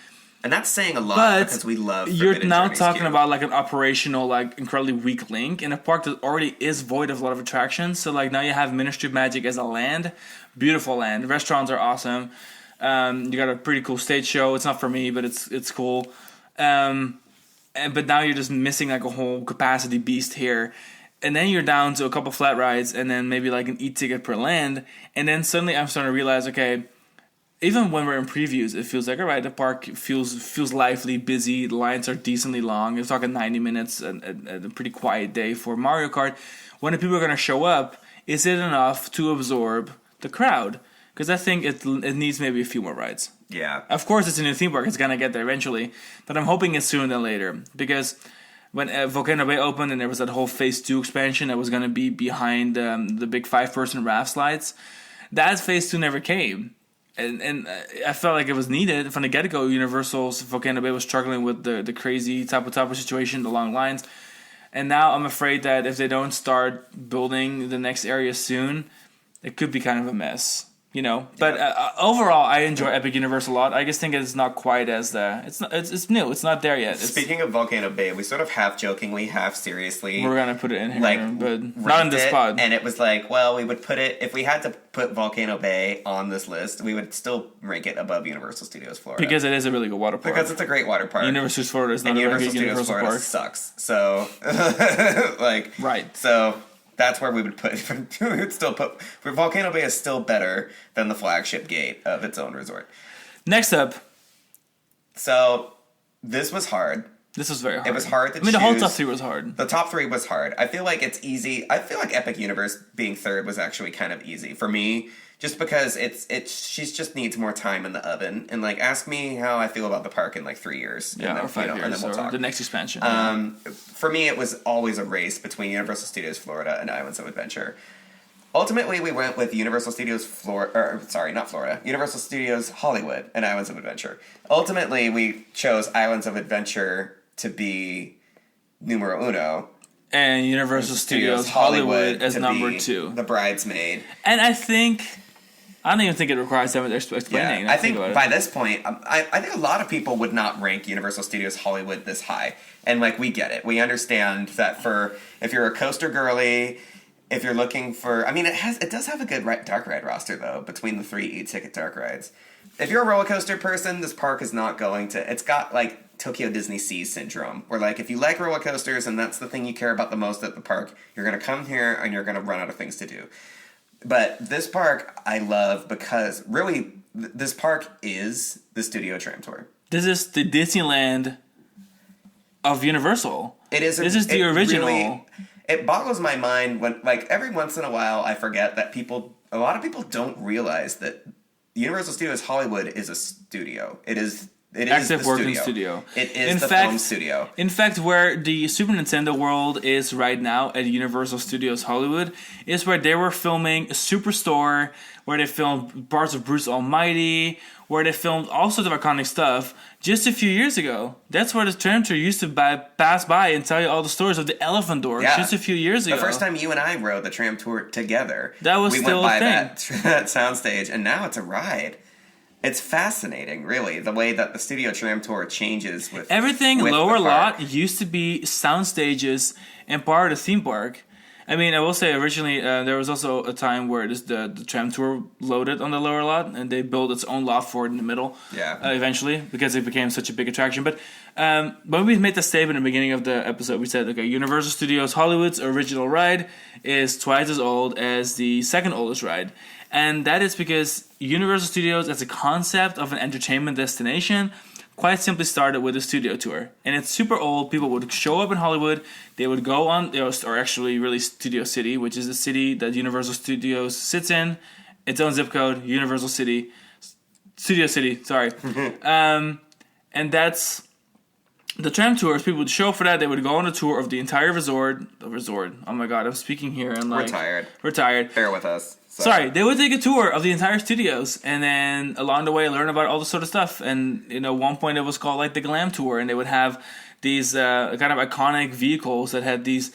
And that's saying a lot because we love You're now talking about like an operational, like incredibly weak link in a park that already is void of a lot of attractions. So like now you have Ministry of Magic as a land. Beautiful land. Restaurants are awesome. You got a pretty cool stage show. It's not for me, but it's cool. But now you're just missing like a whole capacity beast here. And then you're down to a couple flat rides and then maybe like an e-ticket per land. And then suddenly I'm starting to realize, okay, even when we're in previews, it feels like, all right, the park feels lively, busy. The lines are decently long. We're talking 90 minutes and a pretty quiet day for Mario Kart. When the people are going to show up, is it enough to absorb the crowd? Because I think it needs maybe a few more rides. Yeah. Of course, it's a new theme park. It's going to get there eventually. But I'm hoping it's sooner than later. Because when Volcano Bay opened and there was that whole Phase 2 expansion that was going to be behind the big 5-person raft slides, that Phase 2 never came. And I felt like it was needed. From the get-go, Universal's Volcano Bay was struggling with the crazy Tapu situation, the long lines. And now I'm afraid that if they don't start building the next area soon, it could be kind of a mess. You know, but overall, I enjoy Epic Universe a lot. I just think it's not quite as it's new. It's not there yet. Speaking of Volcano Bay, we sort of half jokingly, half seriously. We're gonna put it in here, but not in this pod. And it was like, well, we would put it if we had to put Volcano Bay on this list, we would still rank it above Universal Studios Florida because it is a really good water park. Because it's a great water park. Universal Studios Florida is not a very good Universal Florida park. Sucks. So, right. So. That's where we would put it. We would still put Volcano Bay is still better than the flagship gate of its own resort. Next up. So this was hard. This was very hard. It was hard to choose. The whole top 3 was hard. The top 3 was hard. I feel like it's easy. I feel like Epic Universe being third was actually kind of easy for me. Just because she just needs more time in the oven. And like, ask me how I feel about the park in like 3 years. Yeah, and then, or 5 years, and then we'll talk. The next expansion. For me, it was always a race between Universal Studios Florida and Islands of Adventure. Ultimately, we went with Universal Studios Universal Studios Hollywood and Islands of Adventure. Ultimately, we chose Islands of Adventure to be numero uno. And Universal Studios Hollywood as number 2. The bridesmaid. And I don't even think it requires them explaining. Yeah, I think by this point, I think a lot of people would not rank Universal Studios Hollywood this high. And, like, we get it. We understand that if you're a coaster girly, if you're looking for... I mean, it does have a good dark ride roster, though, between the 3 e-ticket dark rides. If you're a roller coaster person, this park is not going to... It's got, like, Tokyo Disney Sea syndrome, where, like, if you like roller coasters and that's the thing you care about the most at the park, you're going to come here and you're going to run out of things to do. But this park I love because, really, this park is the Studio Tram Tour. This is the Disneyland of Universal. This is the original. Really, it boggles my mind when, like, every once in a while I forget that a lot of people don't realize that Universal Studios Hollywood is a studio. It is active working studio. It is the film studio. In fact, where the Super Nintendo world is right now at Universal Studios Hollywood is where they were filming Superstore, where they filmed parts of Bruce Almighty, where they filmed all sorts of iconic stuff just a few years ago. That's where the tram tour used to pass by and tell you all the stories of the Elephant Door just a few years ago. The first time you and I rode the tram tour together, that was we still went by a thing. that soundstage, and now it's a ride. It's fascinating, really, the way that the Studio Tram Tour changes with everything. With lower lot used to be sound stages and part of the theme park. I mean, I will say originally there was also a time where the tram tour loaded on the lower lot, and they built its own lot for it in the middle. Yeah. Eventually, because it became such a big attraction. But when we made the statement in the beginning of the episode, we said, okay, Universal Studios Hollywood's original ride is twice as old as the second oldest ride. And that is because Universal Studios, as a concept of an entertainment destination, quite simply started with a studio tour. And it's super old. People would show up in Hollywood. They would go on, or actually really Studio City, which is the city that Universal Studios sits in. Its own zip code, Universal City. Studio City, sorry. And that's the tram tours. People would show up for that. They would go on a tour of the entire resort. The resort. Oh my God, I'm speaking here and like... We're tired. Bear with us. So. Sorry, they would take a tour of the entire studios, and then along the way learn about all this sort of stuff. And one point it was called like the glam tour, and they would have these kind of iconic vehicles that had these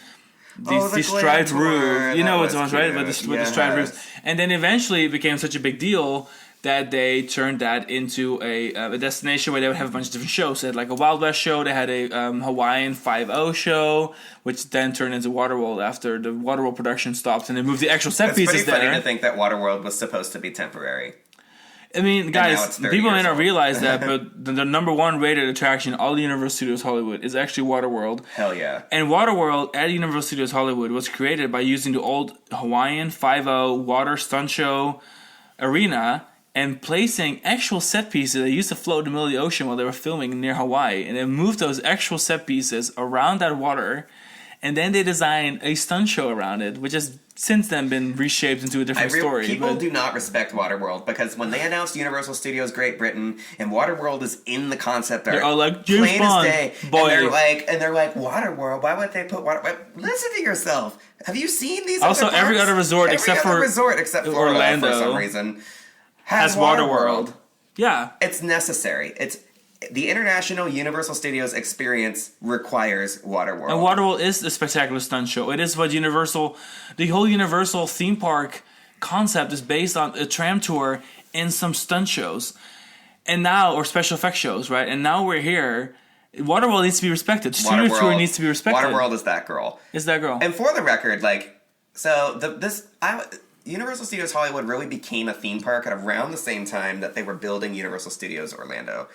striped roofs. You know what's on, right? With the striped roofs. And then eventually it became such a big deal that they turned that into a destination where they would have a bunch of different shows. They had like a Wild West show. They had a Hawaiian 5-0 show, which then turned into Waterworld after the Waterworld production stopped, and they moved the actual set pieces there. It's pretty funny to think that Waterworld was supposed to be temporary. I mean, guys, people may not realize that, but the number one rated attraction in all the Universal Studios Hollywood is actually Waterworld. Hell yeah. And Waterworld at Universal Studios Hollywood was created by using the old Hawaiian 5-0 water stunt show arena and placing actual set pieces that used to float in the middle of the ocean while they were filming near Hawaii. And they moved those actual set pieces around that water, and then they designed a stunt show around it, which has since then been reshaped into a different story. People do not respect Waterworld, because when they announced Universal Studios Great Britain and Waterworld is in the concept art, they're all like, James Bond, boy. And they're like, Waterworld, why would they put Waterworld? Listen to yourself. Have you seen these also, other parks? every other resort except for Orlando for some reason has Waterworld. Yeah. It's necessary. It's the International Universal Studios experience requires Waterworld. And Waterworld is a spectacular stunt show. It is what the whole Universal theme park concept is based on a tram tour and some stunt shows. And now, or special effects shows, right? And now we're here. Waterworld needs to be respected. Studio Tour needs to be respected. Waterworld is that girl. Is that girl. And for the record, Universal Studios Hollywood really became a theme park at around the same time that they were building Universal Studios Orlando.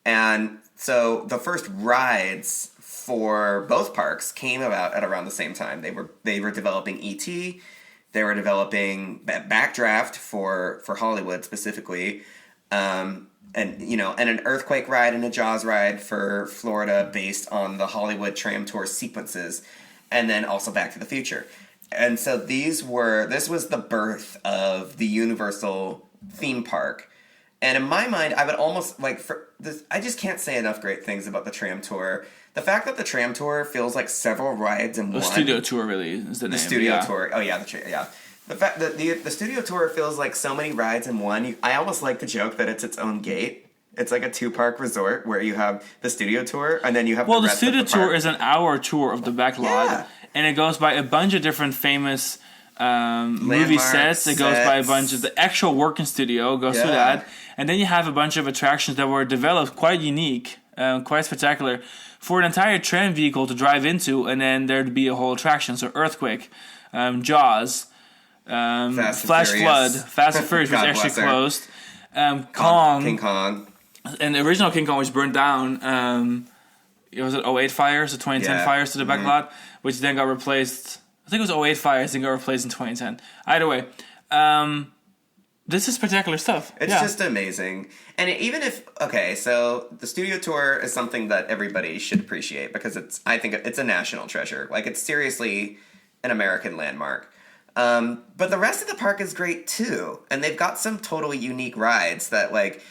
And so the first rides for both parks came about at around the same time. They were developing E.T., they were developing Backdraft for Hollywood specifically, and an earthquake ride and a Jaws ride for Florida based on the Hollywood tram tour sequences, and then also Back to the Future. And so this was the birth of the Universal theme park. And in my mind, I would almost I just can't say enough great things about the tram tour. The fact that the tram tour feels like several rides in one. The studio tour really is the name. The studio tour. Oh yeah, the fact that the studio tour feels like so many rides in one. I almost like the joke that it's its own gate. It's like a 2-park resort where you have the studio tour and then you have the studio tour is an hour tour of the back lot, and it goes by a bunch of different famous movie sets. It goes by a bunch of the actual working studio goes through that, and then you have a bunch of attractions that were developed quite unique, quite spectacular, for an entire tram vehicle to drive into, and then there'd be a whole attraction. So Earthquake, Jaws, Flash Flood, Fast and Furious was actually closed, King Kong. And the original King Kong was burned down. It was 08 fires, the 2010 fires to the back lot, which then got replaced. I think it was 08 fires and got replaced in 2010. Either way, this is spectacular stuff. It's just amazing. And so the studio tour is something that everybody should appreciate because I think it's a national treasure. Like, it's seriously an American landmark. But the rest of the park is great too. And they've got some totally unique rides that, like,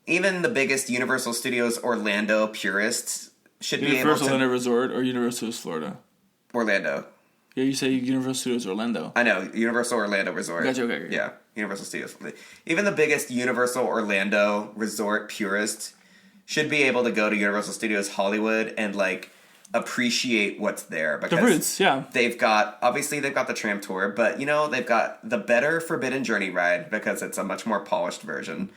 even the biggest Universal Studios Orlando purists should be able to... Universal Orlando Resort or Universal Florida? Orlando. Yeah, you say Universal Studios Orlando. I know, Universal Orlando Resort. Gotcha, okay. Yeah, Universal Studios. Even the biggest Universal Orlando Resort purist should be able to go to Universal Studios Hollywood and, like, appreciate what's there. Because the roots, yeah. They've got the tram tour, but, they've got the better Forbidden Journey ride because it's a much more polished version.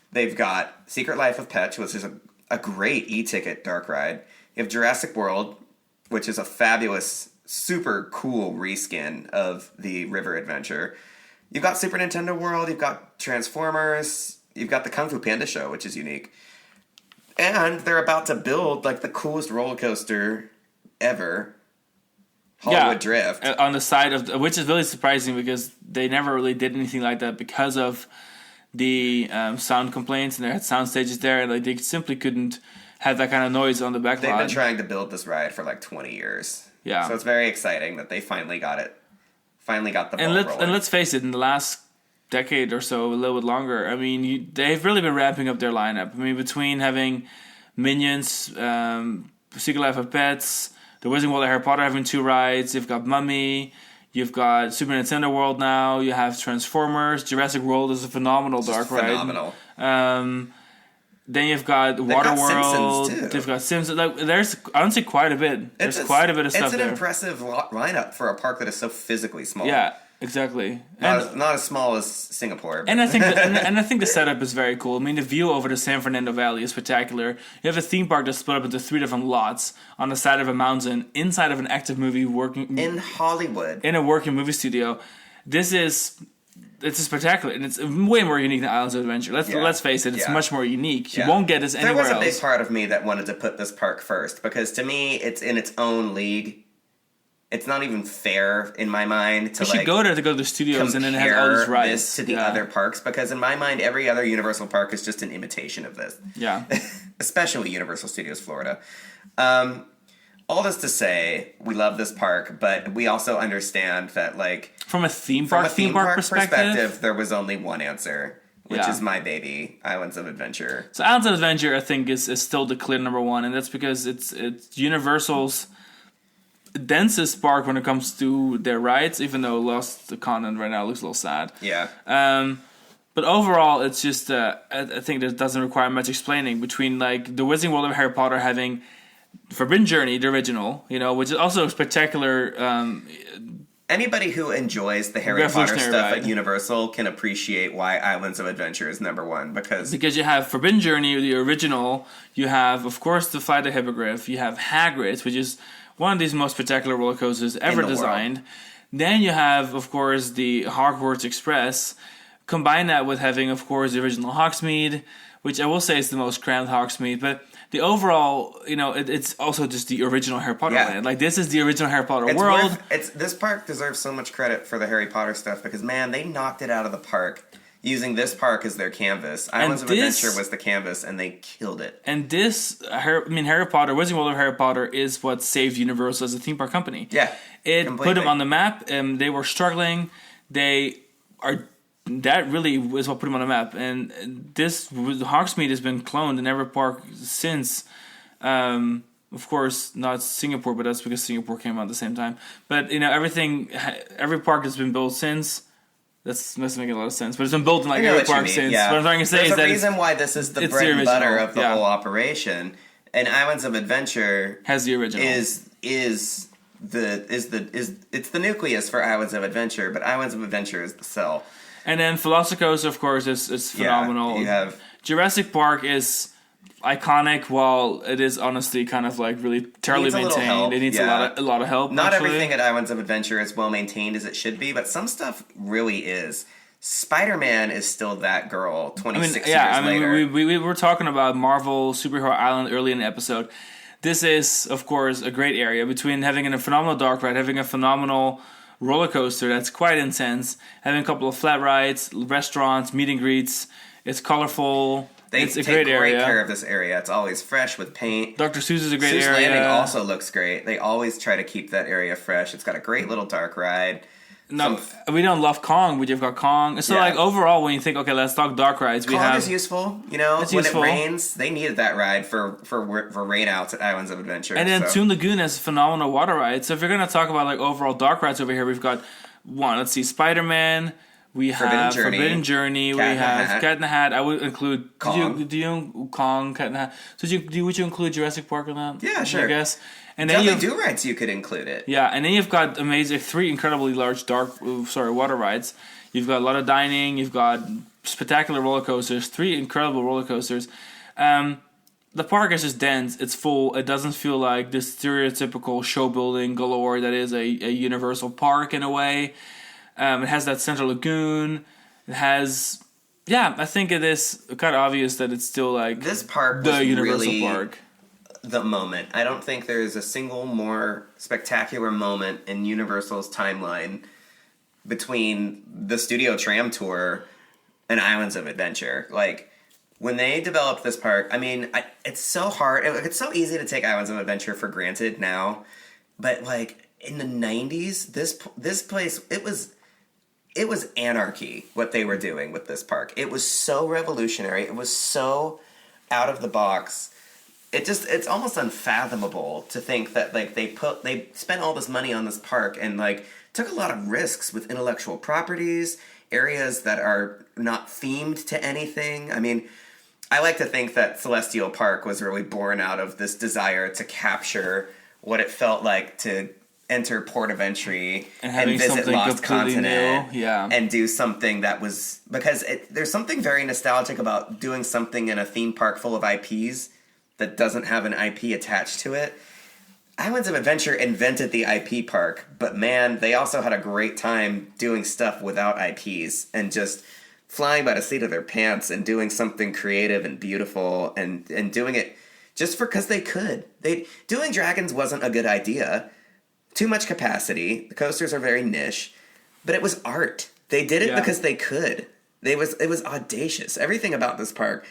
They've got Secret Life of Pets, which is a great e-ticket dark ride. You have Jurassic World, which is a fabulous, super cool reskin of the River Adventure. You've got Super Nintendo World, you've got Transformers, you've got the Kung Fu Panda show, which is unique. And they're about to build, like, the coolest roller coaster ever, Hollywood Drift. On the side of, which is really surprising because they never really did anything like that because of the sound complaints, and they had sound stages there, and like they simply couldn't have that kind of noise on the back lot. They've been trying to build this ride for like 20 years. Yeah. So it's very exciting that they finally got it. Finally got the ball rolling. And let's face it, in the last decade or so, a little bit longer, I mean, they've really been ramping up their lineup. I mean, between having Minions, Secret Life of Pets, The Wizarding World of Harry Potter having 2 rides, you've got Mummy, You've got Super Nintendo World now. You have Transformers. Jurassic World is a phenomenal dark ride. Phenomenal. Then you've got Waterworld. Simpsons too. They've got Simpsons. Like, there's honestly quite a bit. There's quite a bit of stuff there. It's an impressive lineup for a park that is so physically small. Yeah, exactly. Not as small as Singapore. And I think and I think the setup is very cool. I mean, the view over the San Fernando Valley is spectacular. You have a theme park that's split up into 3 different lots on the side of a mountain inside of an active movie working in Hollywood in a working movie studio. It's spectacular, and it's way more unique than Islands of Adventure. Let's face it, it's much more unique. You won't get this anywhere else. There was a big part of me that wanted to put this park first, because to me, it's in its own league. It's not even fair in my mind to go there to go to the studios and then it has all these rides this to the other parks, because in my mind, every other Universal park is just an imitation of this. Yeah, especially Universal Studios Florida. All this to say, we love this park, but we also understand that, like, from a theme park perspective, there was only one answer, which is my baby, Islands of Adventure. So Islands of Adventure, I think, is still the clear number one, and that's because it's Universal's densest park when it comes to their rides, even though Lost Continent right now looks a little sad. Yeah. But overall, it's just, I think that doesn't require much explaining between, like, the Wizarding World of Harry Potter having Forbidden Journey, the original, which is also a spectacular. Anybody who enjoys the Harry Potter stuff at Universal can appreciate why Islands of Adventure is number one, because you have Forbidden Journey, the original. You have, of course, the Flight of Hippogriff. You have Hagrid's, which is one of these most spectacular roller coasters ever designed. Then you have, of course, the Hogwarts Express. Combine that with having, of course, the original Hogsmeade, which I will say is the most crammed Hogsmeade, but the overall, it's also just the original Harry Potter land. Like, this is the original Harry Potter world. This park deserves so much credit for the Harry Potter stuff, because, man, they knocked it out of the park using this park as their canvas. Islands of Adventure was the canvas, and they killed it. And this, Harry Potter, Wizarding World of Harry Potter is what saved Universal as a theme park company. Yeah, it completely put them on the map. They were struggling. That really is what put them on the map. And this Hogsmeade has been cloned in every park since. Of course, not Singapore, but that's because Singapore came out at the same time. But every park has been built since. That's making a lot of sense. But it's been built in every park since. Yeah. What I'm trying to say is that the reason why this is the bread and butter of the whole operation. And Islands of Adventure has the original. It's the nucleus for Islands of Adventure, but Islands of Adventure is the cell. And then Velocicoaster, of course, is phenomenal. Yeah, you have Jurassic Park is iconic, while it is honestly kind of like really terribly maintained. It needs a lot of help. Not everything at Islands of Adventure is well maintained as it should be, but some stuff really is. Spider-Man is still that girl 26 years later. We were talking about Marvel Superhero Island early in the episode. This is, of course, a great area between having a phenomenal dark ride, having a phenomenal roller coaster that's quite intense, having a couple of flat rides, restaurants, meet and greets. It's colorful. It's a great area. They take great care of this area. It's always fresh with paint. Dr. Seuss is a great area. Seuss Landing also looks great. They always try to keep that area fresh. It's got a great little dark ride. No, we don't love Kong, but you've got Kong. So, overall, when you think, okay, let's talk dark rides, Kong is useful. When it rains, they needed that ride for rain outs at Islands of Adventure. And then Toon Lagoon has a phenomenal water ride. So if you're going to talk about overall dark rides over here, we've got Spider-Man. We have Forbidden Journey. We have Cat in the Hat. I would include Kong. Do you Kong, Cat in the Hat? So would you include Jurassic Park in that? Yeah, sure. I guess. And then they do rides, you could include it. Yeah, and then you've got 3 incredibly large water rides. You've got a lot of dining. You've got spectacular roller coasters. 3 incredible roller coasters. The park is just dense. It's full. It doesn't feel like this stereotypical show building galore that is a Universal park in a way. It has that central lagoon. It has, I think it is kind of obvious that it's still this park the Universal park. The moment. I don't think there is a single more spectacular moment in Universal's timeline between the Studio Tram Tour and Islands of Adventure. When they developed this park, it's so hard. It's so easy to take Islands of Adventure for granted now, but in the 90s, this place, it was anarchy what they were doing with this park. It was so revolutionary. It was so out of the box. it's almost unfathomable to think that like they spent all this money on this park and like took a lot of risks with intellectual properties, areas that are not themed to anything. I mean, I like to think that Celestial Park was really born out of this desire to capture what it felt like to enter Port of Entry and visit Lost Continent and do something that was... Because there's something very nostalgic about doing something in a theme park full of IPs that doesn't have an IP attached to it. Islands of Adventure invented the IP park, but man, they also had a great time doing stuff without IPs and just flying by the seat of their pants and doing something creative and beautiful and doing it just because they could. Doing Dragons wasn't a good idea. Too much capacity. The coasters are very niche, but it was art. They did it because they could. It was audacious. Everything about this park.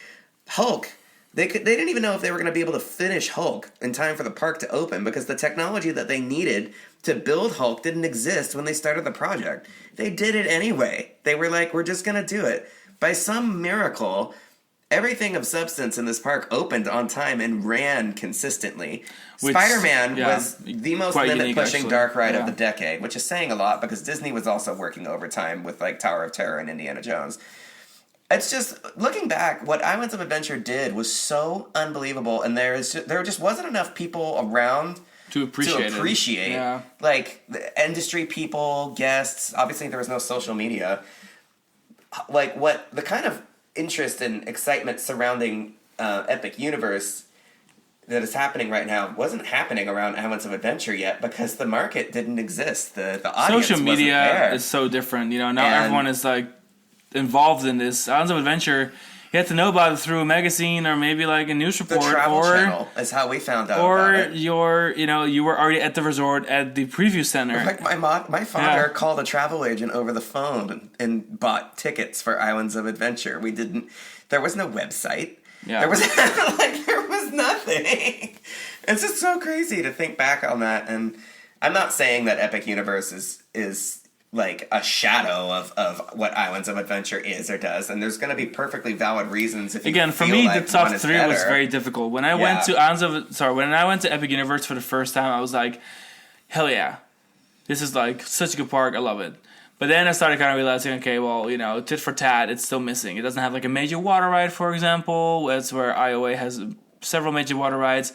Hulk. They didn't even know if they were going to be able to finish Hulk in time for the park to open because the technology that they needed to build Hulk didn't exist when they started the project. They did it anyway. They were like, we're just going to do it. By some miracle, everything of substance in this park opened on time and ran consistently. Spider-Man was the most limit-pushing dark ride of the decade, which is saying a lot because Disney was also working overtime with like Tower of Terror and Indiana Jones. It's just, looking back, what Islands of Adventure did was so unbelievable, and there just wasn't enough people around to appreciate like the industry people, guests. Obviously, there was no social media. Like what the kind of interest and excitement surrounding Epic Universe that is happening right now wasn't happening around Islands of Adventure yet because the market didn't exist. The audience social media wasn't there. Is so different. You know, now everyone is like involved in this. Islands of Adventure, you had to know about it through a magazine or maybe like a news report. The Travel Channel is how we found out about it. Or you were already at the resort at the preview center. Like my father called a travel agent over the phone and bought tickets for Islands of Adventure. There was no website. Yeah. There was nothing. It's just so crazy to think back on that. And I'm not saying that Epic Universe is like a shadow of what Islands of Adventure is or does, and there's going to be perfectly valid reasons. If you again, for me, like the top three was very difficult. When I went to when I went to Epic Universe for the first time, I was like, hell yeah, this is like such a good park. I love it. But then I started kind of realizing, okay, well, tit for tat, it's still missing. It doesn't have like a major water ride, for example. That's where IOA has several major water rides.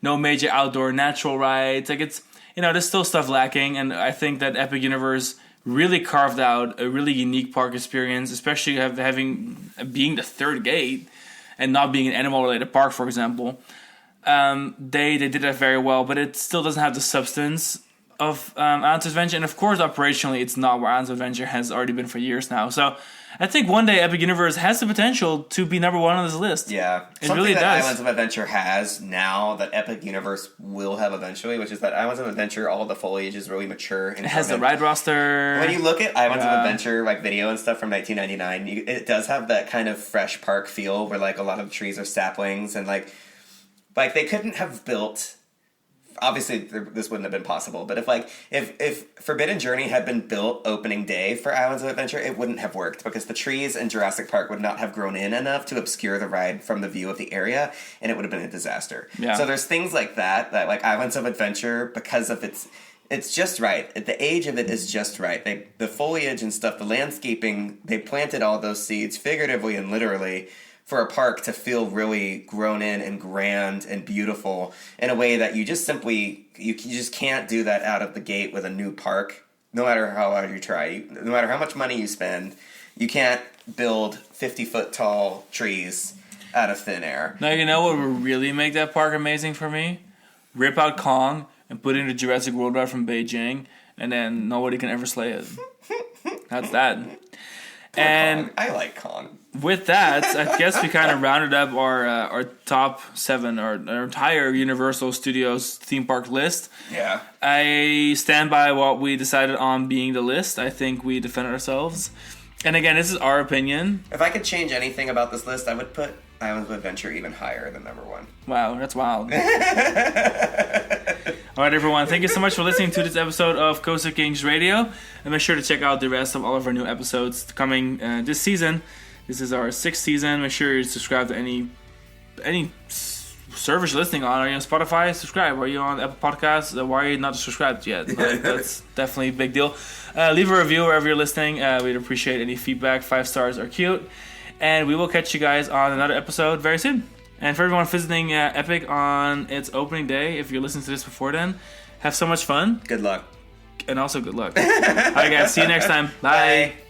No major outdoor natural rides. Like it's there's still stuff lacking, and I think that Epic Universe really carved out a really unique park experience, especially being the third gate and not being an animal-related park, for example. They did that very well, but it still doesn't have the substance of Islands of Adventure. And of course, operationally, it's not where Islands of Adventure has already been for years now. So I think one day Epic Universe has the potential to be number one on this list. Yeah. It Something really that does. Islands of Adventure has now that Epic Universe will have eventually, which is that Islands of Adventure, all the foliage is really mature. And it has the ride roster. When you look at Islands of Adventure like video and stuff from 1999, it does have that kind of fresh park feel where like a lot of the trees are saplings and like they couldn't have built... Obviously, this wouldn't have been possible, but if Forbidden Journey had been built opening day for Islands of Adventure, it wouldn't have worked because the trees in Jurassic Park would not have grown in enough to obscure the ride from the view of the area, and it would have been a disaster. Yeah. So there's things like that like Islands of Adventure, because of it's just right. The age of it is just right. The foliage and stuff, the landscaping, they planted all those seeds, figuratively and literally, for a park to feel really grown in and grand and beautiful in a way that you just can't do that out of the gate with a new park. No matter how hard you try, no matter how much money you spend, you can't build 50-foot tall trees out of thin air. Now you know what would really make that park amazing for me? Rip out Kong and put in the Jurassic World ride from Beijing, and then nobody can ever slay it. That's that. And Kong. I like Kong. With that, I guess we kind of rounded up our top 7, our entire Universal Studios theme park list. Yeah. I stand by what we decided on being the list. I think we defended ourselves. And again, this is our opinion. If I could change anything about this list, I would put Islands of Adventure even higher than number 1. Wow, that's wild. All right, everyone. Thank you so much for listening to this episode of Coaster Kings Radio. And make sure to check out the rest of all of our new episodes coming this season. This is our 6th season. Make sure you subscribe to any service you're listening on. Are you on Spotify? Subscribe. Are you on Apple Podcasts? Why are you not subscribed yet? That's definitely a big deal. Leave a review wherever you're listening. We'd appreciate any feedback. 5 stars are cute. And we will catch you guys on another episode very soon. And for everyone visiting Epic on its opening day, if you're listening to this before then, have so much fun. Good luck. And also good luck. All right, guys. See you next time. Bye.